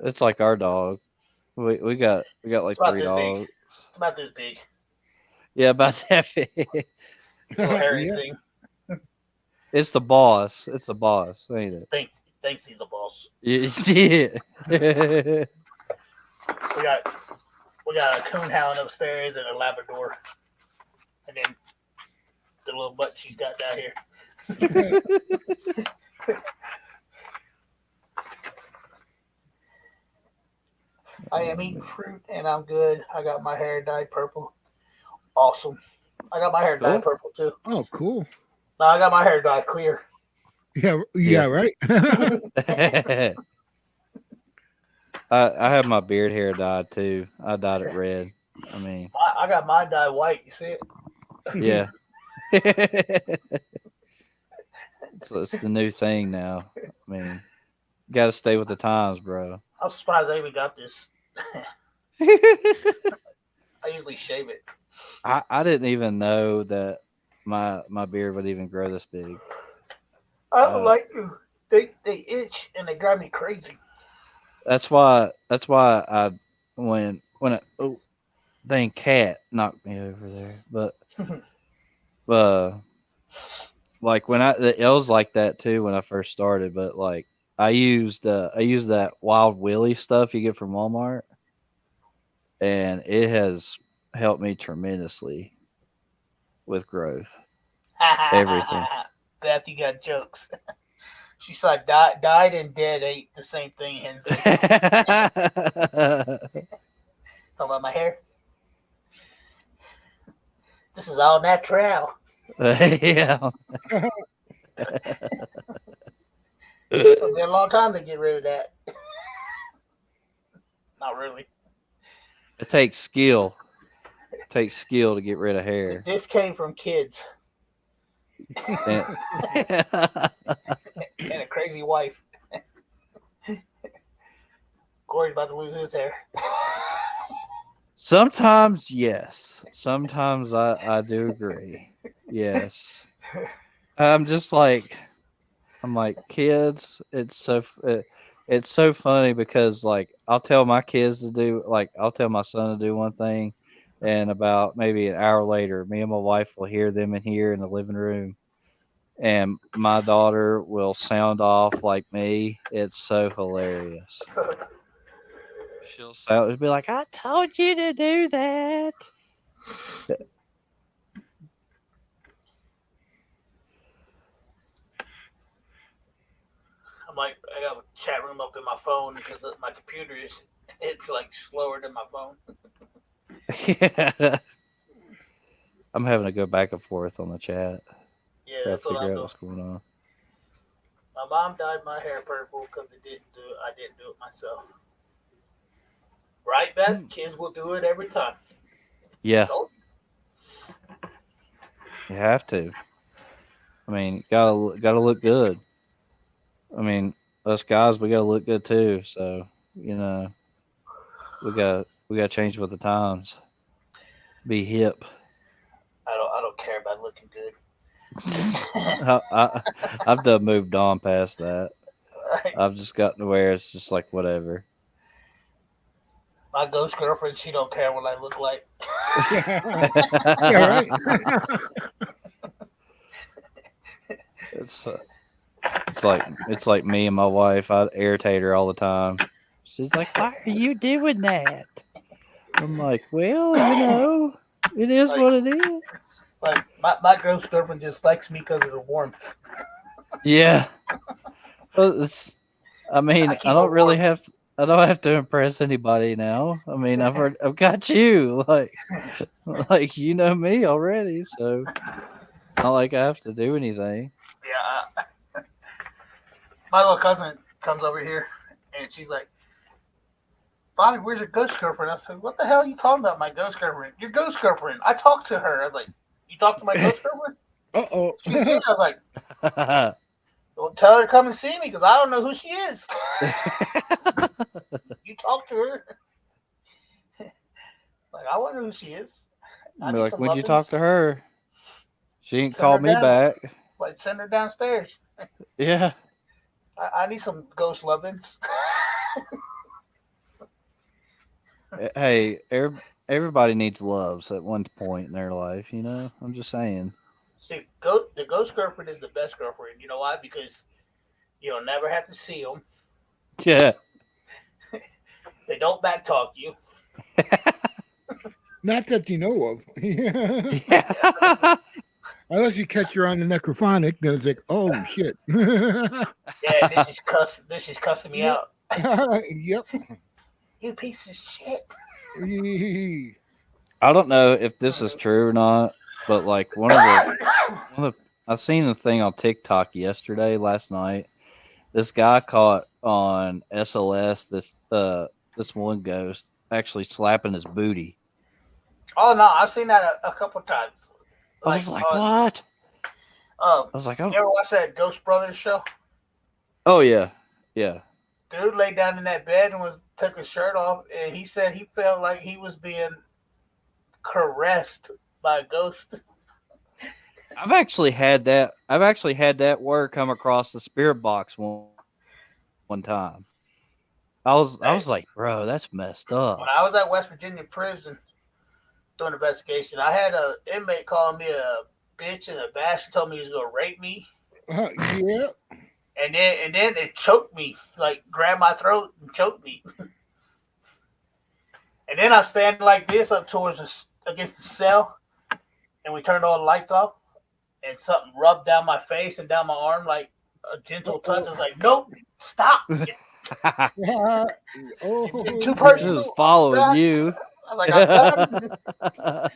It's like our dog. We got like It's about 3 this big. dogs. It's about this big. Yeah, about that big. Little hairy Yeah. thing. It's the boss. It's the boss, ain't it? Thinks he's the boss. Yeah. We got a coonhound upstairs and a Labrador, and then the little butt she's got down here. I am eating fruit and I'm good. I got my hair dyed purple. Awesome. I got my hair dyed Cool. purple too. Oh, cool. No, I got my hair dyed clear. Yeah, Yeah. right. I have my beard hair dyed too. I dyed it red. I mean, I got mine dyed white. You see it? yeah. So it's the new thing now. I mean, you got to stay with the times, bro. I'm surprised I even got this. I usually shave it. I didn't even know that my beard would even grow this big. I don't like you. They itch and they drive me crazy. That's why I when oh dang cat knocked me over there. But like it was like that too when I first started, but like I used that Wild Willie stuff you get from Walmart, and it has helped me tremendously with growth. Everything. Beth, you got jokes. She's like died and dead ain't the same thing, Hensley. Talking about my hair. This is all natural. Yeah. It took me a long time to get rid of that. Not really. It takes skill. It takes skill to get rid of hair. This came from kids And- and a crazy wife. Corey's about to lose his hair. Sometimes, yes. Sometimes I do agree. Yes. I'm like kids. It's so funny because like I'll tell my son to do one thing, and about maybe an hour later, me and my wife will hear them in here in the living room, and my daughter will sound off like me. It's so hilarious. She'll be like, "I told you to do that." I'm like, I got a chat room up in my phone because my computer it's like slower than my phone. Yeah. I'm having to go back and forth on the chat. Yeah, Try to that's what figure I'm out doing. what's going on. My mom dyed my hair purple because I didn't do it myself. Right, Beth? Kids will do it every time. Yeah, Told you have to. I mean, gotta look good. I mean, us guys, we gotta look good too. So we gotta change with the times. Be hip. I don't care about looking good. I've done moved on past that. Right. I've just gotten to where it's just like whatever. My ghost girlfriend, she don't care what I look like. Yeah, right. It's like me and my wife. I irritate her all the time. She's like, "Why are you doing that?" I'm like, "Well, it is what it is." Like my ghost girlfriend just likes me because of the warmth. Yeah. Well, I mean, I keep I don't her really warm. have. I don't have to impress anybody now. I mean, I've got you. Like you know me already, so it's not like I have to do anything. Yeah. My little cousin comes over here and she's like, Bobby, where's your ghost girlfriend? I said, what the hell are you talking about, my ghost girlfriend? Your ghost girlfriend. I talked to her. I was like, you talked to my ghost girlfriend? Uh-oh. She said, I was like, well, tell her to come and see me because I don't know who she is. You talk to her. Like, I wonder who she is. I Be need like, some when'd you talk lovins. to her? She ain't Send her called me down. back. Like, send her downstairs. Yeah. I need some ghost lovins. Hey, Everybody needs loves at one point in their life, you know? I'm just saying. See, the ghost girlfriend is the best girlfriend. You know why? Because you'll never have to see them. Yeah. They don't backtalk you. Not that you know of. Yeah. Unless you catch her on the necrophonic, then it's like, oh shit. Yeah, this is cussing me Yep. out. Yep. You piece of shit. I don't know if this is true or not, but like one of the I seen a thing on TikTok last night. This guy caught on SLS this one ghost actually slapping his booty. Oh no, I've seen that a couple times. I was like, what? I was like, You oh, ever watch that Ghost Brothers show? oh yeah, yeah. Dude laid down in that bed and took his shirt off, and he said he felt like he was being caressed by a ghost. I've actually had that. I've actually had that word come across the spirit box one time. I was like, bro, that's messed up. When I was at West Virginia prison doing investigation, I had a inmate calling me a bitch and a bastard, told me he was gonna rape me. Yeah. And then it choked me, like grabbed my throat and choked me. And then I'm standing like this up against the cell, and we turned all the lights off, and something rubbed down my face and down my arm like a gentle touch. I was like, nope, stop. Oh, It's too This personal. is following you. I was like, I'm done.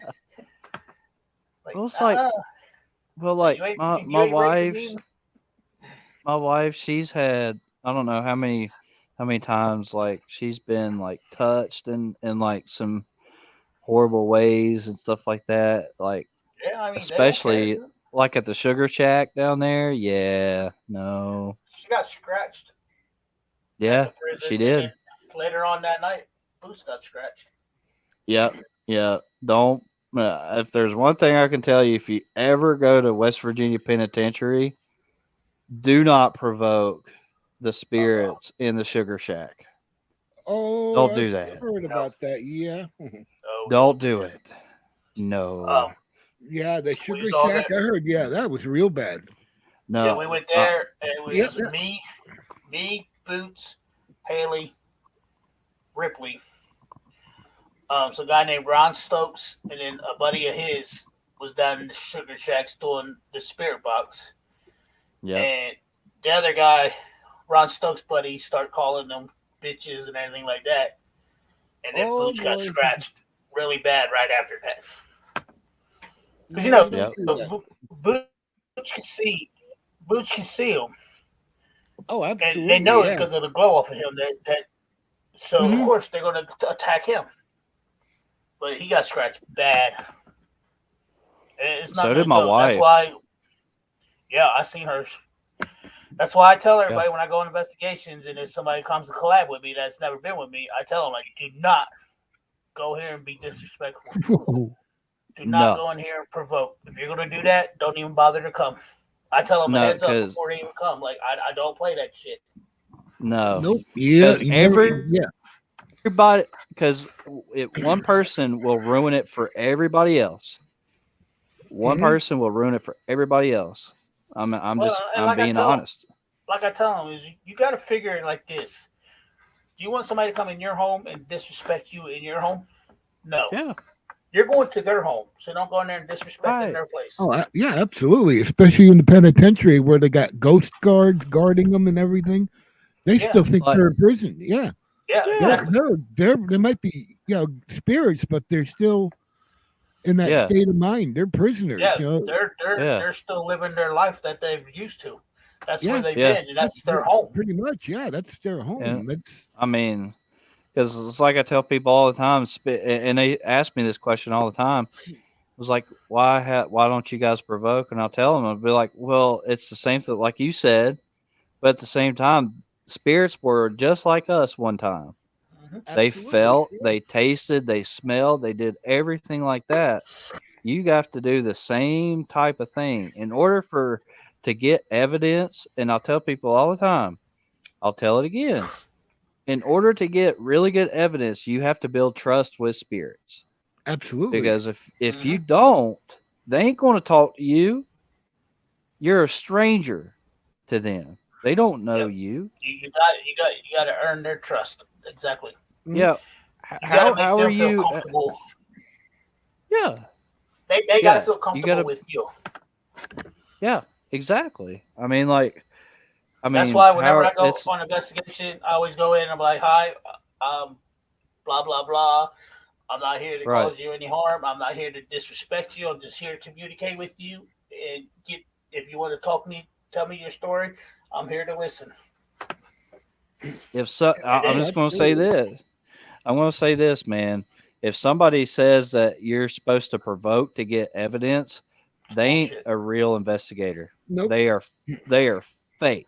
Well, it's like, well, like you ain't my raping wife, me. she's had I don't know how many times like she's been like touched in like some horrible ways and stuff like that. Like Yeah, I mean, especially they don't care. like at the Sugar Shack down there. Yeah, no, She got scratched. At yeah, the prison, she and did. then later on that night, boots got scratched. Yep, yeah. Don't. If there's one thing I can tell you, if you ever go to West Virginia Penitentiary, do not provoke the spirits in the Sugar Shack. oh, Don't do I've that. heard about that. Yeah. So, Don't do it. No. Yeah, the we Sugar was all Shack, I there. heard, yeah, that was real bad. No. Yeah, we went there, and it Yep. was me, Boots, Haley, Ripley, some guy named Ron Stokes, and then a buddy of his was down in the Sugar Shacks doing the spirit box. Yeah. And the other guy, Ron Stokes' buddy, started calling them bitches and everything like that. And then Oh, Boots got boy. scratched really bad right after that. Because, you know, Yep. Boots can see him. Oh, absolutely. And they know it yeah. because of the glow off of him. So, of course, they're going to attack him. But he got scratched bad. And it's not So no did my joke. wife. That's why, yeah, I seen hers. That's why I tell everybody when I go on investigations and if somebody comes to collab with me that's never been with me, I tell them, like, do not go here and be disrespectful. Do not go in here and provoke. If you're going to do that, don't even bother to come. I tell them a heads up before they even come. Like, I don't play that shit. No. Nope. Yeah. Everybody, because one person will ruin it for everybody else. One person will ruin it for everybody else. I'm being honest. Like I tell them, is you got to figure it like this. Do you want somebody to come in your home and disrespect you in your home? No. Yeah. You're going to their home, so don't go in there and disrespect in their place. Oh, yeah, absolutely. Especially in the penitentiary where they got ghost guards guarding them and everything. They still think they're in prison. Yeah. Yeah, exactly. They might be, spirits, but they're still in that state of mind. They're prisoners. Yeah, they're still living their life that they've used to. That's where they've been, and that's their home. Pretty much, yeah. That's their home. Yeah. I mean, because it's like I tell people all the time, and they ask me this question all the time. It was like, why don't you guys provoke? And I'll tell them, I'll be like, well, it's the same thing, like you said, but at the same time, spirits were just like us one time. They felt, they tasted, they smelled, they did everything like that. You have to do the same type of thing in order to get evidence. And I'll tell people all the time, I'll tell it again. In order to get really good evidence, you have to build trust with spirits. Absolutely. because if you don't, they ain't going to talk to you. You're a stranger to them. They don't know Yep. you. You got to earn their trust. Exactly. Mhm. Yeah. You got to make How are them feel you? comfortable. Yeah. They got to Yeah. feel You comfortable gotta. with you. Yeah. Exactly. I mean, like. I That's mean, why whenever how I go it's on investigation, I always go in and I'm like, "Hi, blah blah blah. I'm not here to right. cause you any harm. I'm not here to disrespect you. I'm just here to communicate with you and get. If you want to talk to me, tell me your story. I'm here to listen." If so, And I'm then, just going to say Absolutely. this. I'm going to say this, man. If somebody says that you're supposed to provoke to get evidence, it's they ain't bullshit. a real investigator. Nope. They are they are fake.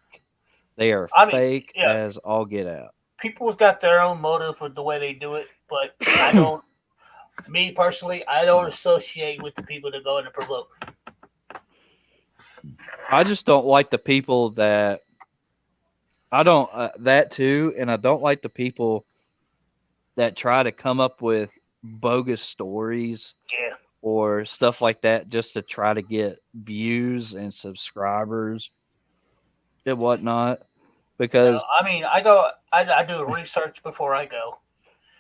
They are I mean, fake yeah, as all get out. people's got their own motive for the way they do it, but I don't. Me personally, I don't associate with the people that go in and provoke. I just don't like the people that I don't that too, and I don't like the people that try to come up with bogus stories Yeah. or stuff like that just to try to get views and subscribers and whatnot. No, Because I mean, I go. I do research before I go,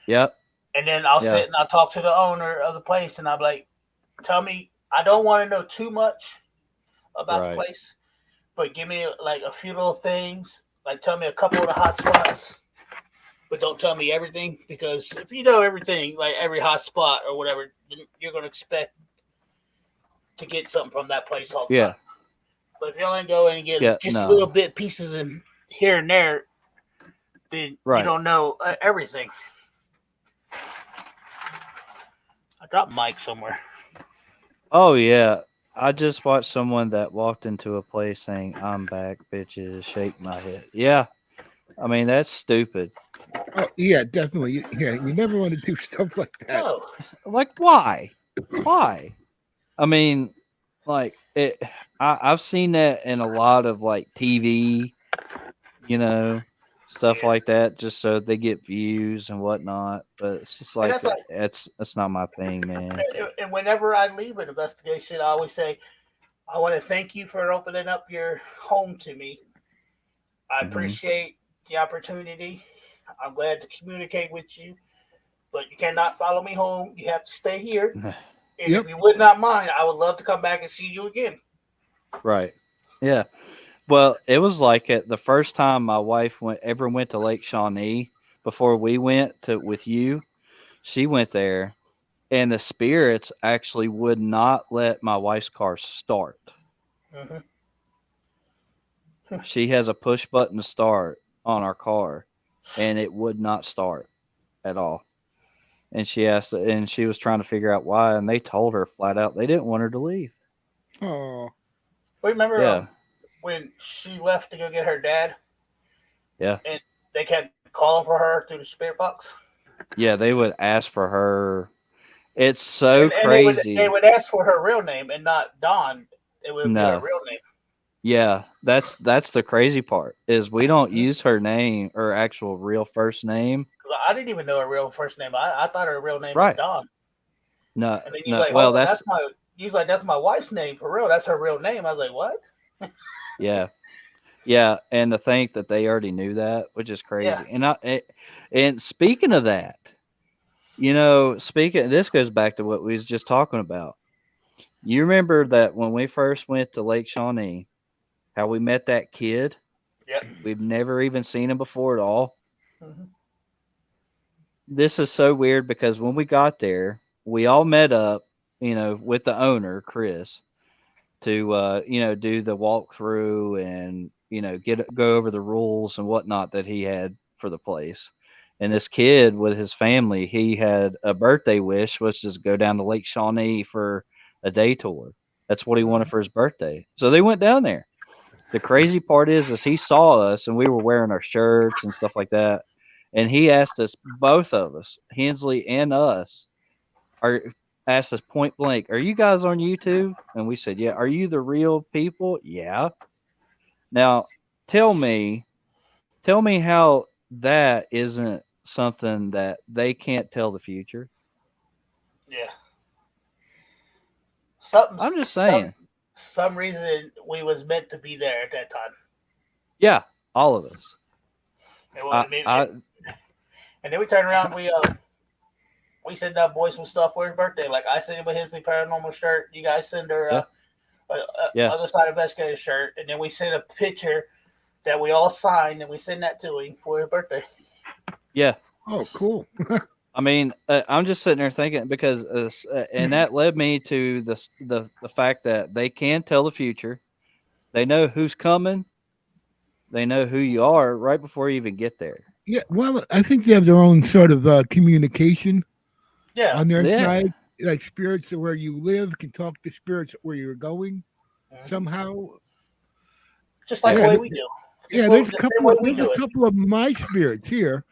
yep, and then I'll yeah, sit and I'll talk to the owner of the place, and I'm like, "Tell me, I don't want to know too much about the right, place, but give me like a few little things. Like tell me a couple of the hot spots, but don't tell me everything because if you know everything, like every hot spot or whatever, then you're gonna expect to get something from that place all the time. yeah, But if you only go in and yeah, get just little no, bit pieces in here and there, then you right. don't know everything. I dropped Mike somewhere. Oh yeah, I just watched someone that walked into a place saying, "I'm back, bitches." Shake my head. Yeah, I mean that's stupid. Oh yeah, definitely. Yeah, you never want to do stuff like that. No, Like why? Why? I mean, like it. I've seen that in a lot of like TV, you know, stuff yeah, like that, just so they get views and whatnot. But it's just and like that's like, that's not my thing, man. and whenever I leave an investigation, I always say, I want to thank you for opening up your home to me. I Hmm. appreciate the opportunity. I'm glad to communicate with you, but you cannot follow me home. You have to stay here. And if Yep. you would not mind, I would love to come back and see you again. Right. Yeah. Well, it was like it the first time my wife went to Lake Shawnee before we went to with you. She went there, and the spirits actually would not let my wife's car start. Hmm. She has a push button to start on our car, and it would not start at all. And she was trying to figure out why, and they told her flat out they didn't want her to leave. Oh, Remember Yeah, when she left to go get her dad, yeah, and they kept calling for her through the spirit box, yeah. They would ask for her. It's so and they crazy. would ask for her real name and not Dawn. It would be her No, real name. yeah, that's the crazy part is we don't Mhm. use her name or actual real first name. 'Cause I didn't even know her real first name. I thought her real name was Right. Dawn. No, And then he's no. like, Well, "Hold on, that's that's my wife's name for real. That's her real name." I was like, "What?" yeah, yeah. And to think that they already knew that, which is Yeah. crazy. And speaking of that, speaking this goes back to what we was just talking about. You remember that when we first went to Lake Shawnee, how we met that kid? Yep. We've never even seen him before at all. Hmm. This is so weird because when we got there, we all met up, with the owner, Chris, to do the walkthrough and go over the rules and whatnot that he had for the place. And this kid with his family, he had a birthday wish, which is go down to Lake Shawnee for a day tour. That's what he wanted for his birthday. So they went down there. The crazy part is he saw us and we were wearing our shirts and stuff like that. And he asked us, both of us, Hensley and us, are asked us point blank, "Are you guys on YouTube?" And we said, "Yeah." "Are you the real people?" "Yeah." Now, tell me, tell me how that isn't something that they can't tell the future. Yeah. Something. I'm just saying. Some reason we was meant to be there at that time. Yeah, all of us. And, and then we turn around. We send that boy some stuff for his birthday. Like I sent him a Hisley Paranormal shirt. You guys send her Yeah. Yeah. other side investigator shirt, and then we send a picture that we all signed, and we send that to him for his birthday. Yeah. Oh, cool. I mean, I'm just sitting there thinking because, and that led me to the fact that they can tell the future. They know who's coming. They know who you are right before you even get there. Yeah, well, I think they have their own sort of communication Yeah. on their Yeah. side. Like spirits where you live can talk to spirits where you're going Mhm. somehow. Just like Yeah, the way we do. Yeah, Just there's a the same couple way of we there's do a it. couple of my spirits here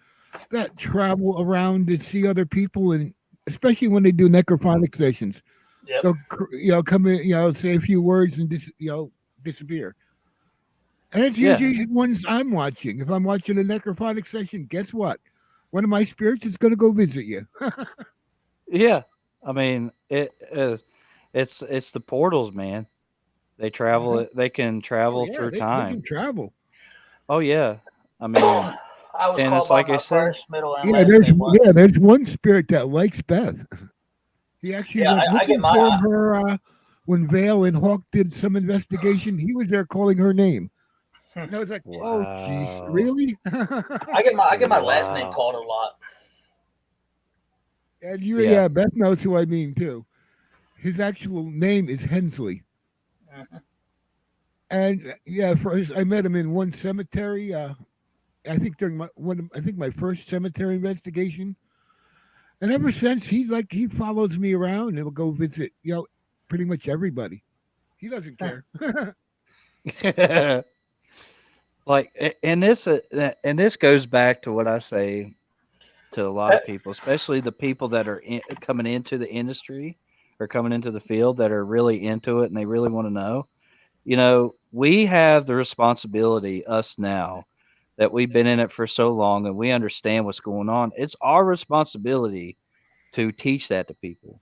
that travel around to see other people, and especially when they do necrophonic sessions, Yep. they'll come in, say a few words and disappear. And it's Yeah. usually ones I'm watching. If I'm watching a necrophonic session, guess what? One of my spirits is going to go visit you. Yeah. I mean, it's the portals, man. They travel. Mhm. They can travel Yeah, through they can time. travel. Oh yeah. I mean, I was and called it's by like I my said. first, middle, and Yeah, last name. there's one spirit that likes Beth. He actually Yeah, went I get looking my. for her when Vale and Hawk did some investigation. He was there calling her name. And I was like, oh, jeez, Wow. really? I get my last name Wow. called a lot. And Yeah. yeah, Beth knows who I mean too. His actual name is Hensley. Mhm. And yeah, I met him in one cemetery. I think during my first cemetery investigation. And ever since he follows me around and will go visit, pretty much everybody. He doesn't care. And this goes back to what I say to a lot of That- people, especially the people that are coming into the industry or coming into the field that are really into it and they really want to know. We have the responsibility, us now, that we've been in it for so long and we understand what's going on. It's our responsibility to teach that to people.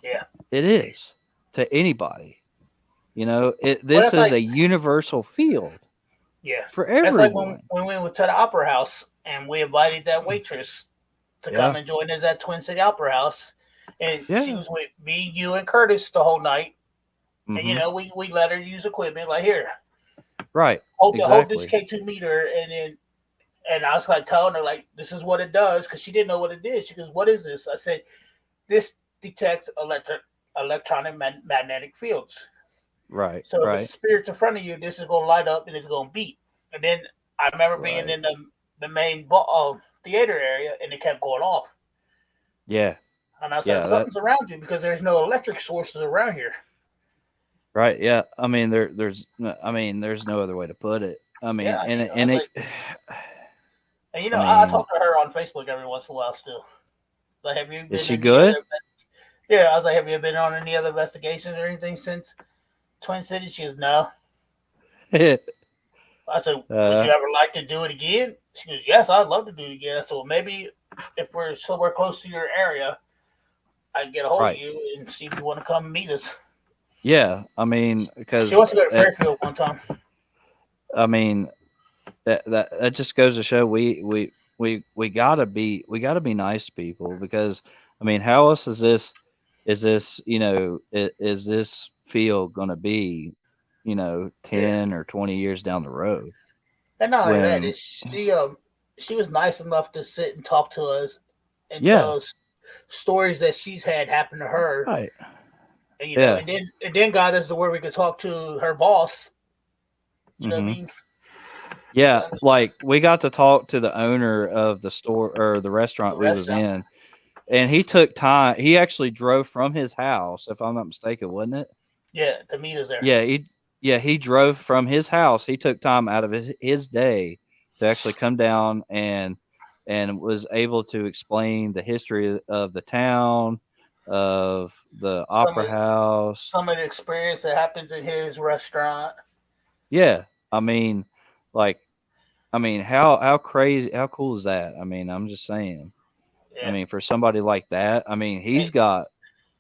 Yeah. It is to anybody. Well, This that's is like a universal field yeah. for That's like everyone. when we went to the opera house and we invited that waitress to come Yeah. and join us at Twin City Opera House, and she Yeah. was with me, you, and Curtis the whole night. And Hmm. we let her use equipment like here, Right. hold this Exactly. K2 meter, and I was like telling her like this is what it does because she didn't know what it did. She goes, "What is this?" I said, "This detects electronic magnetic fields. Right. So if a Right. spirit's in front of you, this is gonna light up and it's gonna beat." And then I remember being Right. in the main theater area, and it kept going off. Yeah. And I said, Yeah. "Something's around you because there's no electric sources around here." Right. Yeah. I mean, there's no other way to put it. I mean, Yeah, and I and was it. like, and I I mean, talk to her on Facebook every once in a while still. Like, have you is been she in any good? other? Yeah, I was like, have you been on any other investigations or anything since Twin Cities? She goes, no. I said, would uh, you ever like to do it again? She goes, yes, I'd love to do it again. I said, well, maybe if we're somewhere close to your area, I can get a hold of right. you and see if you want to come meet us. Yeah. I mean, She because wants to go to Fairfield one time. I mean that just goes to show we gotta be nice to people because I mean how else is this field gonna be 10 Yeah. or 20 years down the road And not only that, when is she was nice enough to sit and talk to us and yeah tell us stories that she's had happen to her. right And yeah and then got us to where we could talk to her boss. You know what I hmm mean? yeah So, like we got to talk to the owner of the store or the the restaurant we was restaurant. in and he took time he actually drove from his house if I'm not mistaken wasn't it. Yeah, to meet us there. Yeah, he drove from his house. He took time out of his day to actually come down and was able to explain the history of the town, of the Some opera of house. some of the experience that happens in his restaurant. Yeah, I mean, like, how crazy, how cool is that? I mean, I'm just saying. I Yeah. mean, for somebody like that, I mean, And,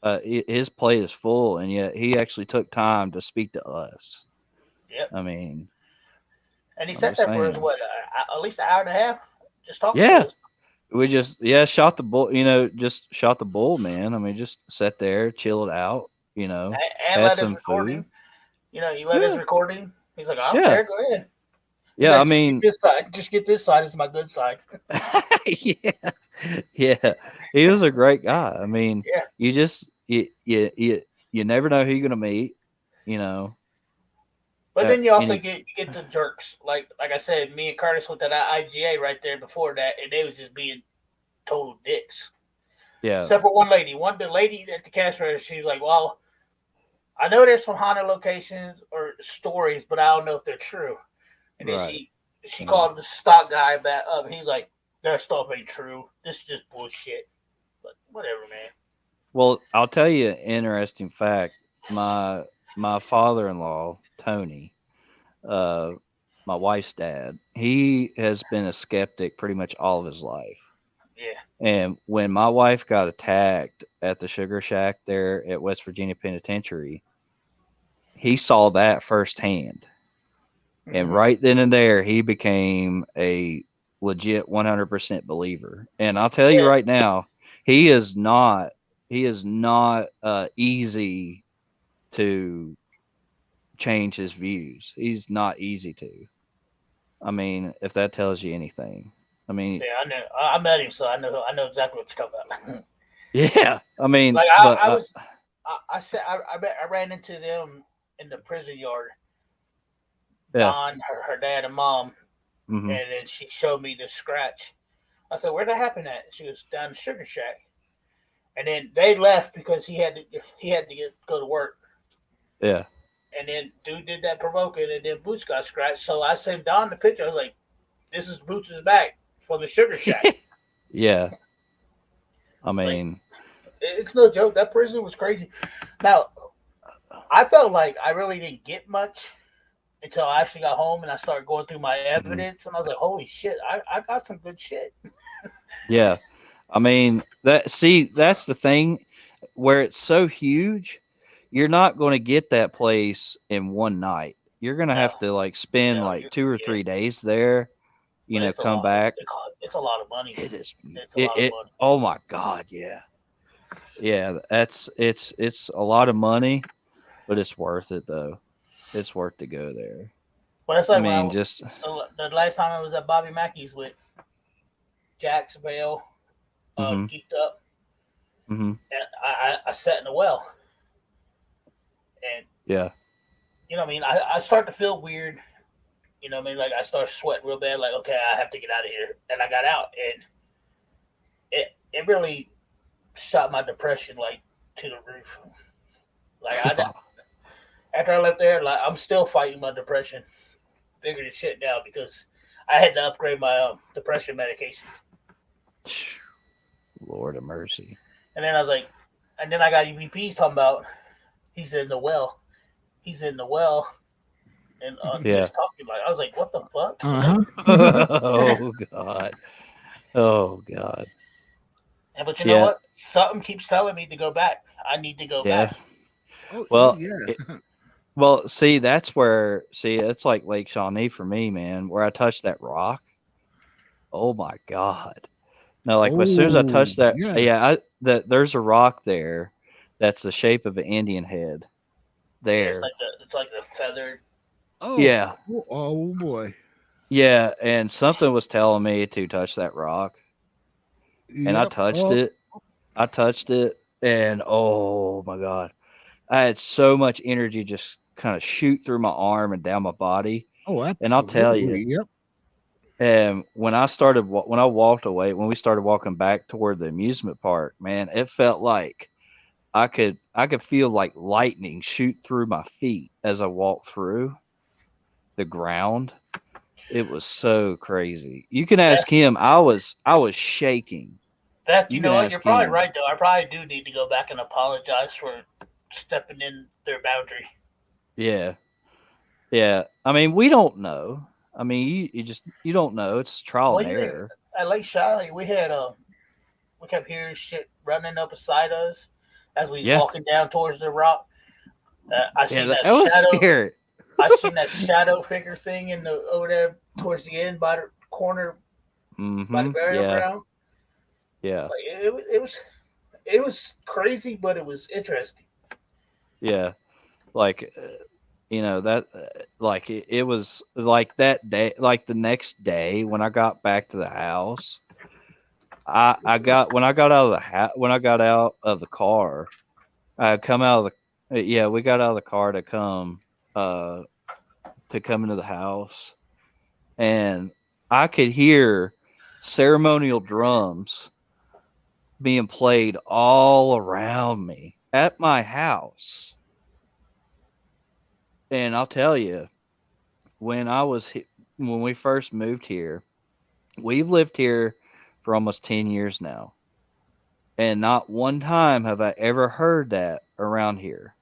his plate is full, and yet he actually took time to speak to us. Yep. I mean, And he I'm sat just there for us saying. what at least an hour and a half, just talking to Yeah, us. we just shot the bull. Just shot the bull, man. I mean, just sat there, chilled out. And Had let us some record food. him. He let us Yeah, record him. He's like, I don't yeah, care, go ahead. He's yeah. I like, just get mean, this side. Just get this side. It's my good side. yeah, yeah. He was a great guy. I mean, Yeah. you just you never know who you're gonna meet. You know, But then you also any get the jerks. Like I said, me and Curtis went to that IGA right there before that, and they was just being total dicks. yeah, Except for one lady. The lady at the cash register, she's like, well, I know there's some haunted locations or stories, but I don't know if they're true. And then right. she Yeah. called the stock guy back up. And he's like, that stuff ain't true. This is just bullshit. But whatever, man. Well, I'll tell you an interesting fact. My father-in-law, Tony, uh, my wife's dad, he has been a skeptic pretty much all of his life. Yeah. And when my wife got attacked at the Sugar Shack there at West Virginia Penitentiary, he saw that firsthand. And Mm-hmm. right then and there, he became a legit 100% believer. And I'll tell you Yeah. right now, he is not easy to change his views. He's not easy to. I mean, if that tells you anything. I mean, Yeah, I know. I met him, so I know exactly what you're talking about. yeah. I mean, Like but I was, I said I ran into them in the prison yard. yeah. Don, her dad, and mom, Hmm. and then she showed me the scratch. I said, "Where'd that happen at?" She was down the Sugar Shack, and then they left because he had to go to work. Yeah. And then dude did that provoking, and then Boots got scratched. So I sent Don the picture. I was like, "This is Boots' back from the Sugar Shack." Yeah. I Like mean, it's no joke. That prison was crazy. Now I felt like I really didn't get much until I actually got home and I started going through my mhm. evidence, and I was like, "Holy shit! I got some good shit." Yeah. I mean, that's the thing where it's so huge, you're not going to get that place in one night. You're going to No, have to like spend no, like 2 or 3 days there, but it's a come lot. back. It's a lot of money. It is It's a it, lot of it money. oh my God, yeah. Yeah, it's a lot of money, but it's worth it though. It's worth to go there. But it's I like when mean, just the last time I was at Bobby Mackey's with Jack's Vale, mhm. geeked up, Mhm. and I sat in the well, and Yeah. what I mean. I start to feel weird. What I mean, like I start sweating real bad. Like okay, I have to get out of here, and I got out, and it really shot my depression like to the roof. Like after I left there, like I'm still fighting my depression, bigger than shit now because I had to upgrade my depression medication. Lord of mercy. And then I was like, and then I got EVPs talking about he's in the well, he's in the well, and Yeah. just talking like I was like, what the fuck? Uh-huh. Oh God. Oh God. And but you know Yeah. what? Something keeps telling me to go back. I need to go Yeah. back. Oh Well, yeah. well, see, that's where, it's like Lake Shawnee for me, man. Where I touched that rock. Oh my God. No, like as soon as I Oh touched that, yeah. yeah, there's a rock there that's the shape of an Indian head. Yeah, There. it's like the feathered. Oh, Yeah, oh boy. yeah, and something was telling me to touch that rock, and I Yep. touched Oh, it. I touched it, and oh my God, I had so much energy just kind of shoot through my arm and down my body. oh, And I'll tell you, absolutely. Yep. and when I walked away, when we started walking back toward the amusement park, man, it felt like I could feel like lightning shoot through my feet as I walked through the ground. It was so crazy. You can That's ask him. I was shaking. that's You can what you're ask probably him. right though. I probably do need to go back and apologize for stepping in their boundary. Yeah. Yeah. I mean, we don't know. I mean, you don't know. It's trial Well, and here error. at Lake Shiley, we kept hearing shit running up beside us. as we was Yeah. walking down towards the rock. I seen that that was shadow. scary. I seen that shadow figure thing in the over there towards the end by the corner by the burial Yeah. ground. Yeah. Like it was crazy, but it was interesting. Yeah. Like, that, like, it was like that day, like the next day when I got back to the house, when I got out of when I got out of the car, I had come out of yeah, we got out of the car uh, to come into the house, and I could hear ceremonial drums being played all around me at my house. And I'll tell you, when when we first moved here, we've lived here for almost 10 years now. And not one time have I ever heard that around here,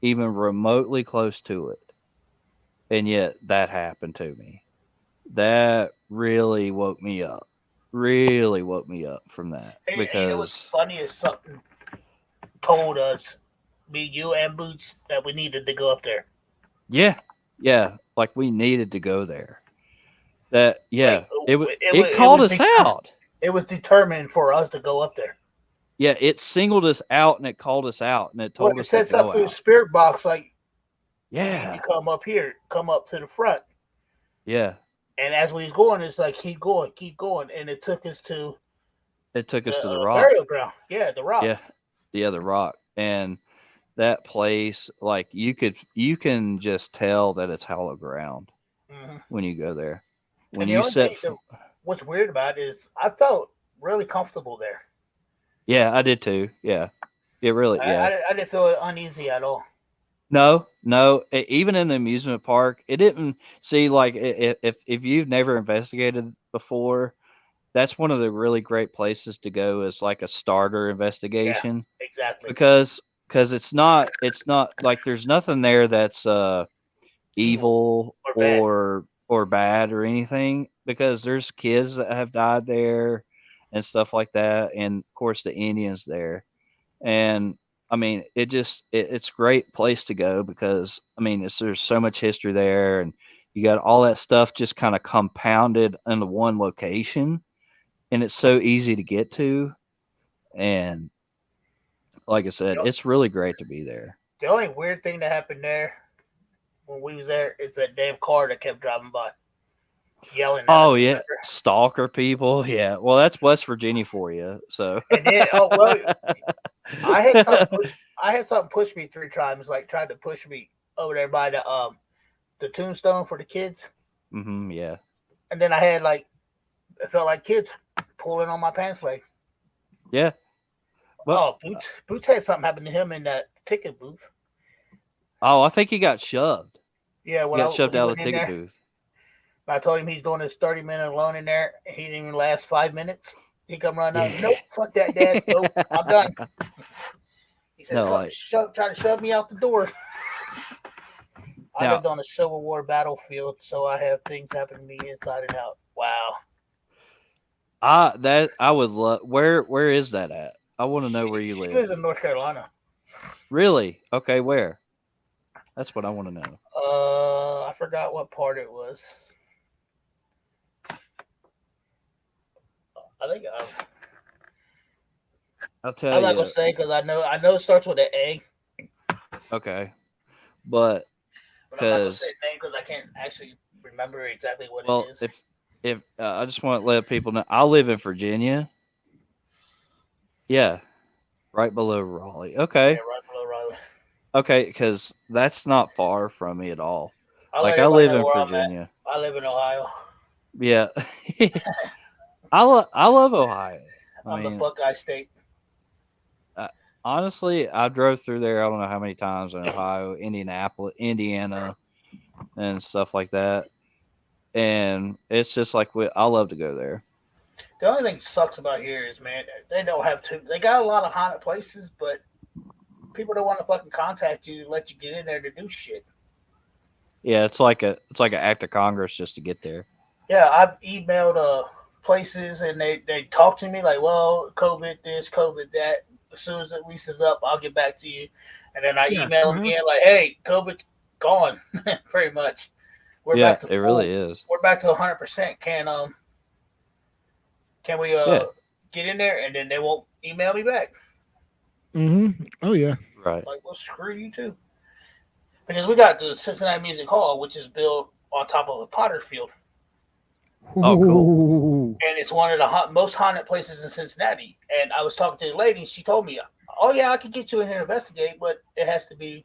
even remotely close to it. And yet that happened to me. That really woke me up. Really woke me up from that. And you know what's Because, funny is something told us, me, you, and Boots, that we needed to go up there. yeah, like we needed to go there. That, yeah, Like, it called us out. It was determined for us to go up there. Yeah, it singled us out and it called us out and it told It us said to go something to the out. spirit box like, Yeah, you come up here, come up to the front. yeah. And as we was going, it's like, keep going. And it took us to It took us to the the rock. burial ground. Yeah, the rock. Yeah, the rock. And that place, like you can just tell that it's hollow ground when you go there. When And the you only set, thing what's weird about it is I felt really comfortable there. yeah, I did too. Yeah, it really, yeah. I didn't feel uneasy at all. No, even in the amusement park, it didn't see like if you've never investigated before, that's one of the really great places to go as like a starter Yeah, investigation exactly. because it's not like there's nothing there that's evil or bad or anything because there's kids that have died there and stuff like that, and of course the Indians there. And I mean, it's a great place to go because I mean, there's so much history there, and you got all that stuff just kind of compounded into one location, and it's so easy to get to. And like I said, it's really great to be there. The only weird thing that happened there when we was there is that damn car that kept driving by, yelling at Oh us. yeah, stalker people. Yeah, well, that's West Virginia for you. So. And then, I had something push me 3 times, like tried to push me over there by the tombstone for the kids. Yeah. And then I had it felt like kids pulling on my pants leg. Yeah. Well, Boots had something happen to him in that ticket booth. Oh, I think he got shoved. Yeah, He got shoved out of the ticket booth. I told him he's doing his 30-minute alone in there. He didn't even last 5 minutes. He come running out. Nope, fuck that, Dad. Nope, I'm done. He said, try to shove me out the door. I lived on a Civil War battlefield, so I have things happen to me inside and out. Wow. I would love. Where is that at? I want to know where you live. She lives in North Carolina. Really? Okay, where? That's what I want to know. I forgot what part it was. I think I'll tell you. I'm not gonna say because I know it starts with an A. Okay, but I'm not gonna say the name because I can't actually remember exactly what it is. If I just want to let people know, I live in Virginia. Yeah, right below Raleigh. Okay. Yeah, right below Raleigh. Okay, because that's not far from me at all. I live in Virginia. I live in Ohio. Yeah. I love Ohio. I'm the Buckeye State. Honestly, I drove through there I don't know how many times in Ohio, Indianapolis, Indiana, and stuff like that. And it's just like I love to go there. The only thing that sucks about here is, man, they don't have they got a lot of haunted places, but people don't want to fucking contact you to let you get in there to do shit. Yeah, it's like an act of Congress just to get there. Yeah, I've emailed places and they talk to me like, well, COVID this, COVID that. as soon as it leases up, I'll get back to you. And then I Yeah, email them again, like, hey, COVID gone, pretty much. We're Yeah, back to it really is. We're back to 100%. Can we Yeah. get in there? And then they won't email me back. Oh yeah. Right. Like, well, screw you too. Because we got the Cincinnati Music Hall, which is built on top of a Potter field. Oh, cool. Ooh. And it's one of the most haunted places in Cincinnati. And I was talking to the lady, and she told me, "Oh yeah, I could get you in here and investigate, but it has to be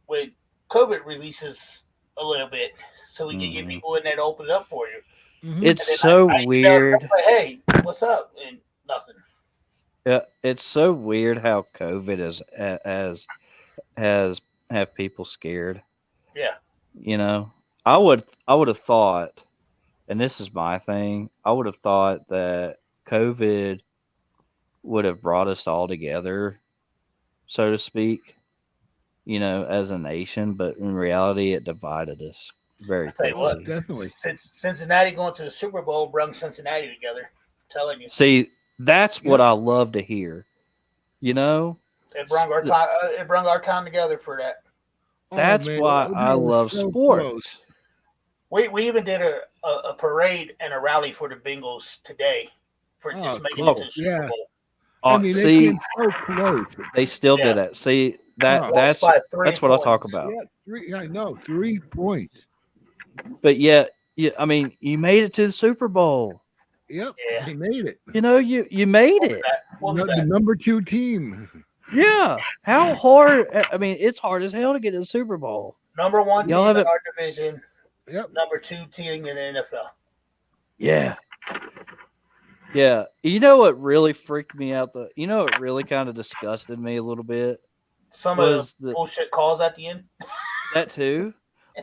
when COVID releases a little bit, so we can get people in there to open it up for you." It's so I emailed her, weird. like, hey, what's up? And nothing. Yeah, it's so weird how COVID has have people scared. Yeah. You know, I would have thought, and this is my thing, I would have thought that COVID would have brought us all together, so to speak, as a nation, but in reality it divided us very I tell you what, quickly. Definitely. Cincinnati going to the Super Bowl brung Cincinnati together. I'm telling you, See, that's what Yep. I love to hear. it brung our town together for that. That's man, why that I was love so sports. close. We even did a parade and a rally for the Bengals today for just making it to the Super yeah. Bowl. I mean, they See, came so close. they still Yeah. did that. See, Oh. that's Lost by 3 what I talk points. about. Yeah, I know. 3 points. But yet, I mean, you made it to the Super Bowl. Yep, Yeah. they made it. You made it. We'll be The back. number 2 team. Yeah. How hard? I mean, it's hard as hell to get to the Super Bowl. Number 1 team Y'all in haven't- our division. Yep. Number 2 team in the NFL. Yeah. Yeah. You know what really freaked me out? What really kind of disgusted me a little bit? Some Was of the bullshit calls at the end. That too,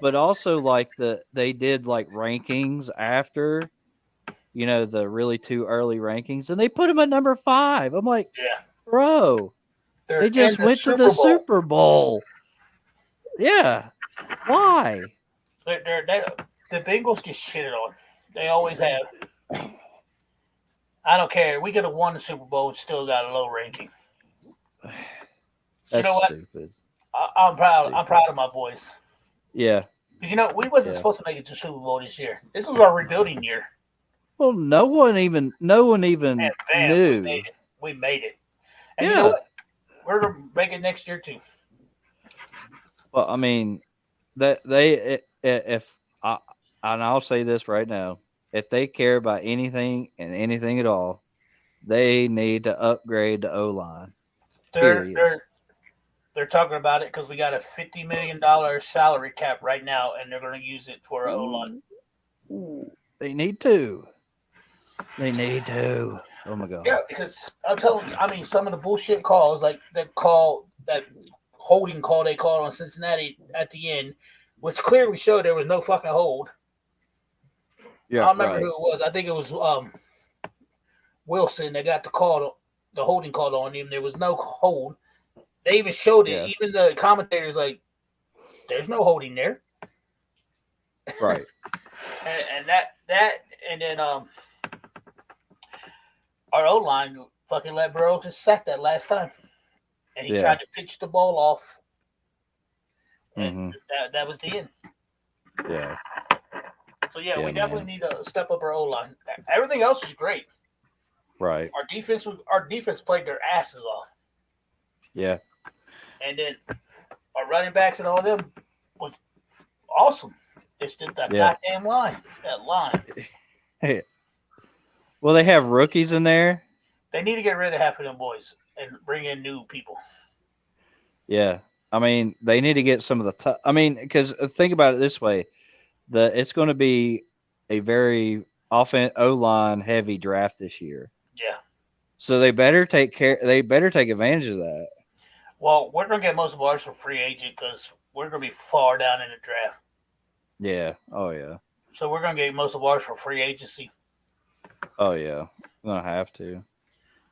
but also like they did like rankings after, the really too early rankings, and they put them at number 5. I'm like, Yeah. bro, They're they just in the went to the Super Bowl. Super Bowl. Yeah. Why? The Bengals get shitted on. They always have. I don't care. We could have won the Super Bowl and still got a low ranking. That's You know what? stupid. I'm proud. Stupid. I'm proud of my boys. Yeah. Because we wasn't supposed to make it to Super Bowl this year. This was our rebuilding year. Well, no one even And bam, knew. we made it. And Yeah. you know what? We're gonna make it next year too. Well, I mean, that and I'll say this right now, if they care about anything and anything at all, they need to upgrade the O line. They're talking about it because we got a $50 million salary cap right now, and they're going to use it for O line. They need to. They need to. Oh my god. Yeah, because I'm telling you, I mean, some of the bullshit calls, like that holding call they called on Cincinnati at the end, which clearly showed there was no fucking hold. Yeah, I don't remember right. who it was. I think it was Wilson. They got the holding call on him. There was no hold. They even showed it. Yeah. Even the commentators like, there's no holding there. Right. and then our O line fucking let Burrow just sack that last time, and he tried to pitch the ball off, and that was the end. Yeah. So we definitely need to step up our O line. Everything else is great. Right. Our defense played their asses off. Yeah. And then our running backs and all them was awesome. It's just that goddamn line. That line. Hey. Well, they have rookies in there. They need to get rid of half of them boys and bring in new people. Yeah. I mean, they need to get some of the because think about it this way. It's going to be a very O-line heavy draft this year. Yeah. So they better take advantage of that. Well, we're going to get most of ours from free agent because we're going to be far down in the draft. Yeah. Oh, yeah. So we're going to get most of ours from free agency. Oh, yeah. I'm going to have to.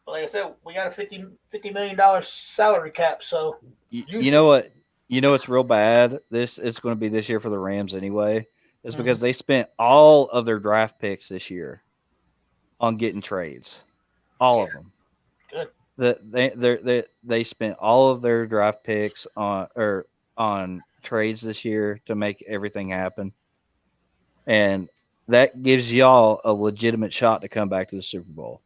But like I said, we got a $50 million salary cap, so you know what? You know what's real bad? This is going to be this year for the Rams anyway. It's because they spent all of their draft picks this year on getting trades. All of them. Good. That they spent all of their draft picks on trades this year to make everything happen, and that gives y'all a legitimate shot to come back to the Super Bowl.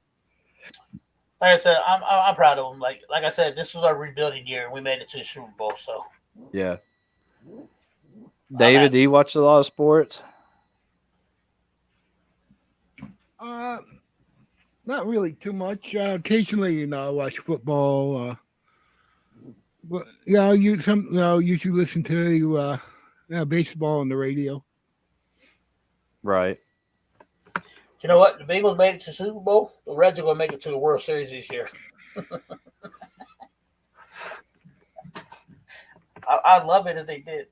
Like I said, I'm proud of them. Like I said, this was our rebuilding year, and we made it to the Super Bowl. So Yeah, I'm David, do happy. you watch a lot of sports? Uh, Not really too much. Occasionally, I watch football. But yeah, I usually listen to baseball on the radio. Right. You know what? The Bengals made it to the Super Bowl. The Reds are going to make it to the World Series this year. I'd love it if they did.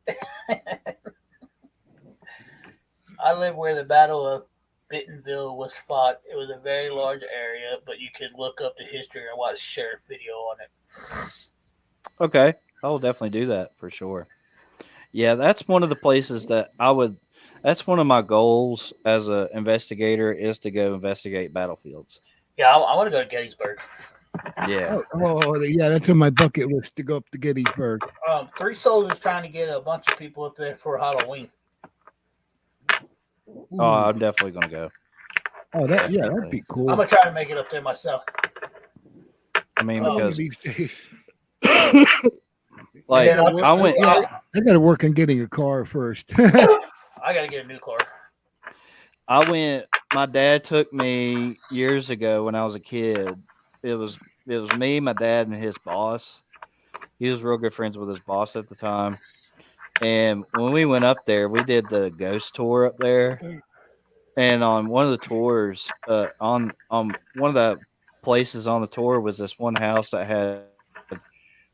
I live where the Battle of Bentonville was fought. It was a very large area, but you could look up the history and watch sheriff video on it. Okay, I will definitely do that for sure. Yeah, that's one of the places that I would. That's one of my goals as an investigator is to go investigate battlefields. Yeah, I want to go to Gettysburg. Yeah. Yeah, that's on my bucket list to go up to Gettysburg. Three Souls is trying to get a bunch of people up there for Halloween. Oh, I'm definitely gonna go. Oh, that'd Definitely. be cool. I'm gonna try to make it up there myself. I mean, Oh, because these days, like Yeah, I went, I got to work on getting a car first. I gotta get a new car. I went. My dad took me years ago when I was a kid. It was me, my dad, and his boss. He was real good friends with his boss at the time. And when we went up there, we did the ghost tour up there. And on one of the tours, on one of the places on the tour was this one house that had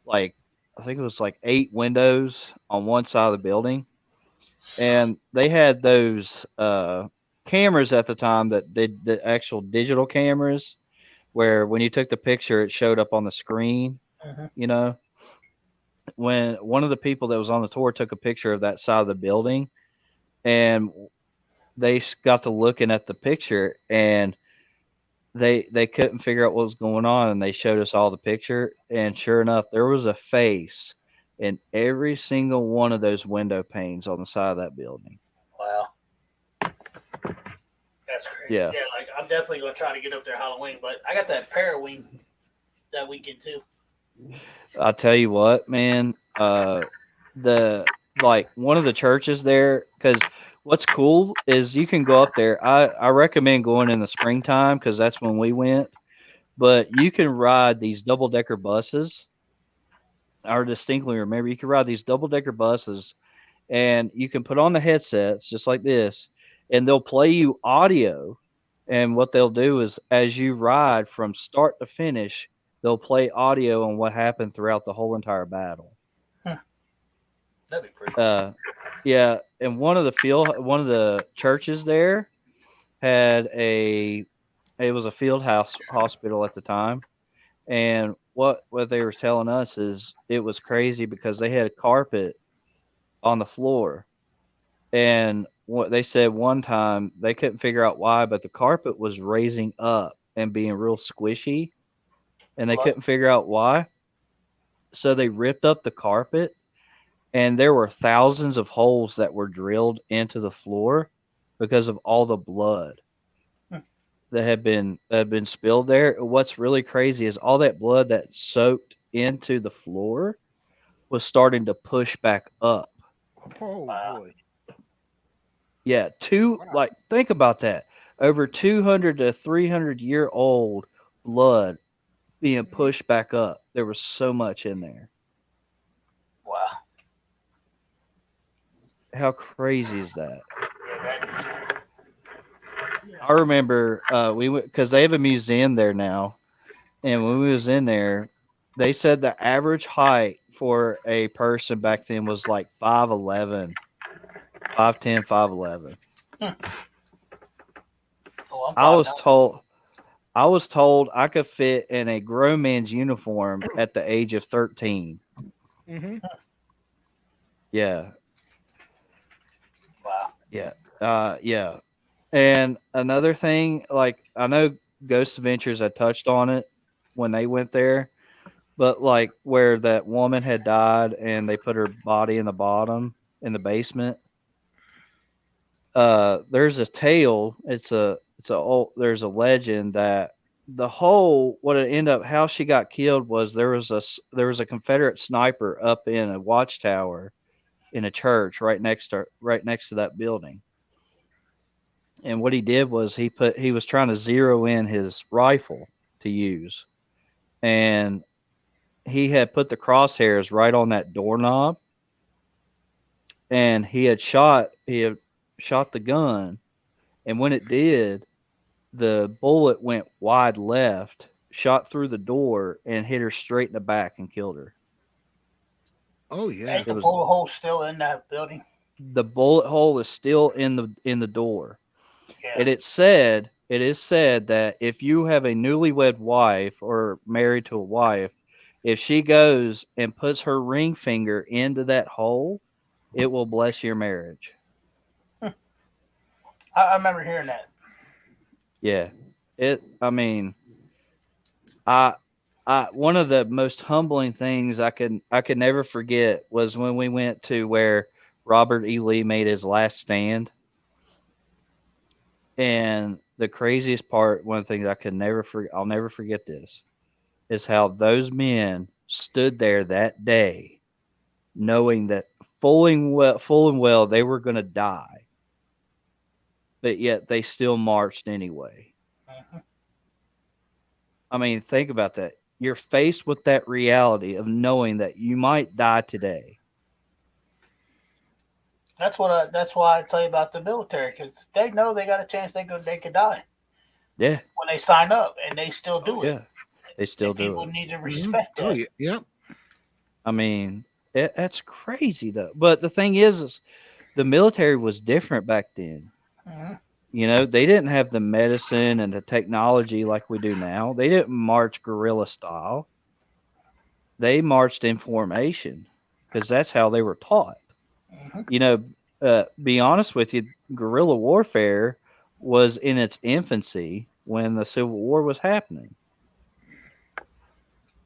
like I think it was like 8 windows on one side of the building, and they had those cameras at the time that did the actual digital cameras, where when you took the picture, it showed up on the screen. Mhm. You know, when one of the people that was on the tour took a picture of that side of the building, and they got to looking at the picture, and they couldn't figure out what was going on, and they showed us all the picture, and sure enough there was a face in every single one of those window panes on the side of that building. Wow, that's crazy. Yeah. Yeah, like I'm definitely gonna try to get up there Halloween, but I got that Parawing that weekend too. I tell you what, man, the like one of the churches there, because what's cool is you can go up there. I recommend going in the springtime because that's when we went, but you can ride these double decker buses. I distinctly remember you can ride these double decker buses, and you can put on the headsets just like this, and they'll play you audio. And what they'll do is, as you ride from start to finish, they'll play audio on what happened throughout the whole entire battle. Huh. That'd be pretty cool. Yeah, and one of the churches there had it was a field house hospital at the time, and what they were telling us is it was crazy because they had a carpet on the floor, and what they said one time they couldn't figure out why, but the carpet was raising up and being real squishy, and they What? couldn't figure out why. So they ripped up the carpet, and there were thousands of holes that were drilled into the floor because of all the blood Hmm. that had been spilled there. What's really crazy is all that blood that soaked into the floor was starting to push back up. Oh Wow. boy. Yeah, Wow. like think about that. Over 200 to 300-year old blood being pushed back up. There was so much in there. Wow. How crazy is that? Yeah, that I remember we went because they have a museum there now, and when we was in there, they said the average height for a person back then was like 5'11", 5'10", 5'11". is. Oh, I'm I was 5'9". told I was told I could fit in a grown man's uniform at the age of 13. Mm-hmm. Yeah, Wow. yeah. And another thing, like I know Ghost Adventures, I touched on it. when they went there, but like where that woman had died and they put her body in the bottom in the basement. There's a tale. It's a old. There's a legend that the whole what it ended up how she got killed was there was a Confederate sniper up in a watchtower in a church right next to that building. And what he did was he was trying to zero in his rifle to use, and he had put the crosshairs right on that doorknob, and he had shot the gun, and when it did, the bullet went wide left, shot through the door, and hit her straight in the back and killed her. Oh yeah. Ain't the It was bullet hole still in that building? the bullet hole is still in the door. Yeah. And it is said that if you have a newlywed wife or married to a wife, if she goes and puts her ring finger into that hole, it will bless your marriage. I remember hearing that. Yeah. I mean, I one of the most humbling things I could never forget was when we went to where Robert E. Lee made his last stand. And the craziest part, one of the things I could never forget, I'll never forget this, is how those men stood there that day, knowing that full and well they were going to die, but yet they still marched anyway. Mhm. I mean, think about that. You're faced with that reality of knowing that you might die today. That's why I tell you about the military, because they know they got a chance they could die Yeah, when they sign up, and they still do it. yeah, they still And do people it. need to Mhm. respect Oh that. yeah. Yeah. I mean, that's crazy though. But the thing is the military was different back then. Mhm. You know, they didn't have the medicine and the technology like we do now. They didn't march guerrilla style. They marched in formation because that's how they were taught. Mhm. You know, be honest with you, guerrilla warfare was in its infancy when the Civil War was happening.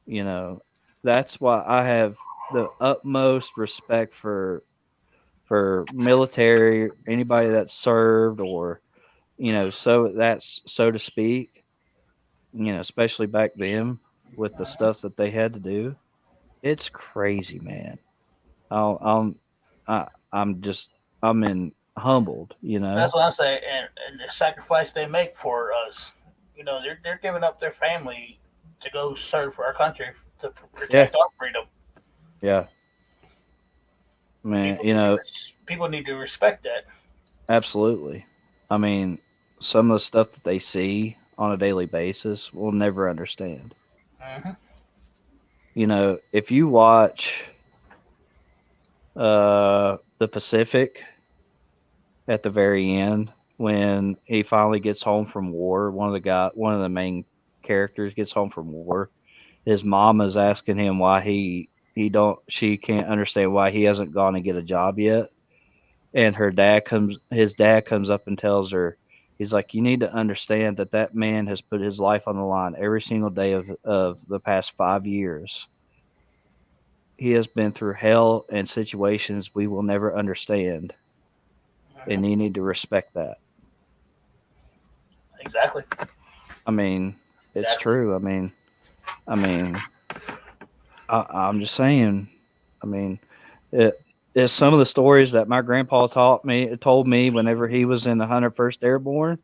You know, that's why I have the utmost respect for military, anybody that served or so that's so to speak, especially back then with the stuff that they had to do. It's crazy, man. I'll, I'm, I'm just, I'm in humbled. That's what I say, and the sacrifice they make for us. They're giving up their family to go serve for our country to Yeah, protect our freedom. yeah, man. People need to respect that. Absolutely. I mean, some of the stuff that they see on a daily basis, we'll never understand. Hmm. If you watch the Pacific at the very end when he finally gets home from war. One of the main characters gets home from war. His mom is asking him why she can't understand why he hasn't gone and get a job yet. And his dad comes up and tells her, he's like, you need to understand that that man has put his life on the line every single day of the past 5 years. He has been through hell and situations we will never understand, Hmm. and you need to respect that. Exactly. I mean, it's Exactly. true. I mean, I'm just saying. I mean, it is some of the stories that my grandpa told me whenever he was in the 101st Airborne.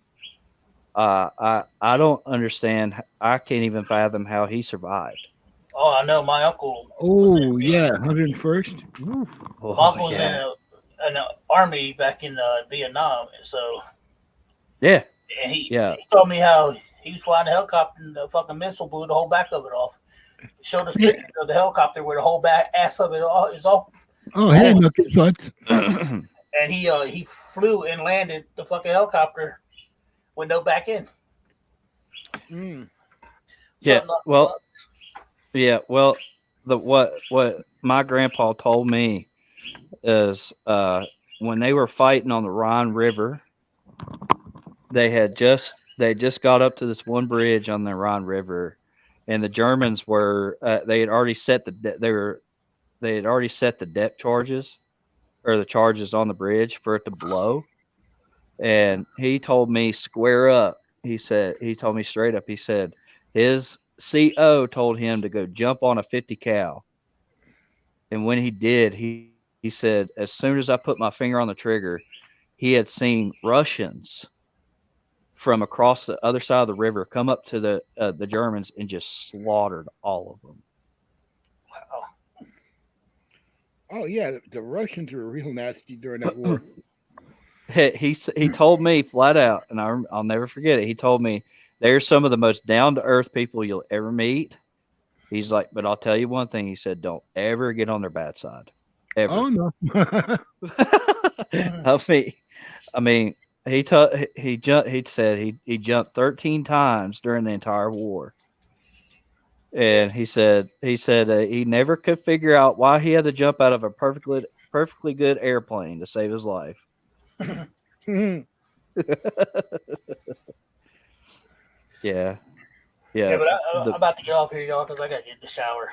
I don't understand. I can't even fathom how he survived. Oh, I know. My uncle was Oh yeah. 101st. Ooh. my Oh uncle was yeah, in the army back in Vietnam, and so yeah, and yeah, he told me how he was flying a helicopter and the fucking missile blew the whole back of it off. He showed us Yeah. pictures of the helicopter where the whole back ass of it all is all Oh hey, blown, knuckle butts. and he flew and landed the fucking helicopter with no back end. Mm. yeah. Something like Well, yeah. Well, the what my grandpa told me is when they were fighting on the Rhine River, they just got up to this one bridge on the Rhine River, and the Germans were they had already set they had already set the depth charges or the charges on the bridge for it to blow. And he told me square up. He told me straight up. He said his CO told him to go jump on a 50 cal. And when he did, he said as soon as I put my finger on the trigger, he had seen Russians from across the other side of the river come up to the Germans and just slaughtered all of them. Wow. Oh yeah, the Russians were real nasty during that war. He told me flat out, and I'll never forget it. He told me they're some of the most down to earth people you'll ever meet. He's like, but I'll tell you one thing. He said, don't ever get on their bad side, ever. Oh no. I mean, he said he jumped 13 times during the entire war, and he said he never could figure out why he had to jump out of a perfectly good airplane to save his life. Yeah. Yeah, but I'm The- about to get off here, y'all, because I got to get in the shower.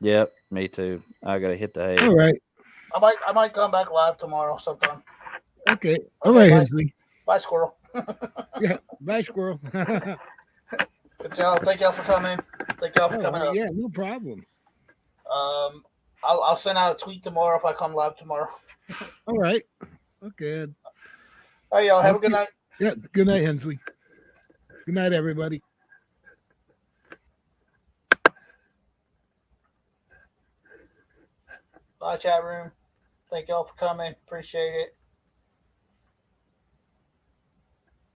Yep, me too. I gotta hit the hay. All right. I might come back live tomorrow sometime. Okay. All right, bye. Hensley. Bye, squirrel. Yeah. Bye, squirrel. But y'all, thank y'all for coming. Thank y'all for coming up. Yeah, no problem. I'll send out a tweet tomorrow if I come live tomorrow. All right. Okay. All right, y'all. Have a good night. Yeah. Good night, Hensley. Good night, everybody. Bye, chat room. Thank y'all for coming. Appreciate it.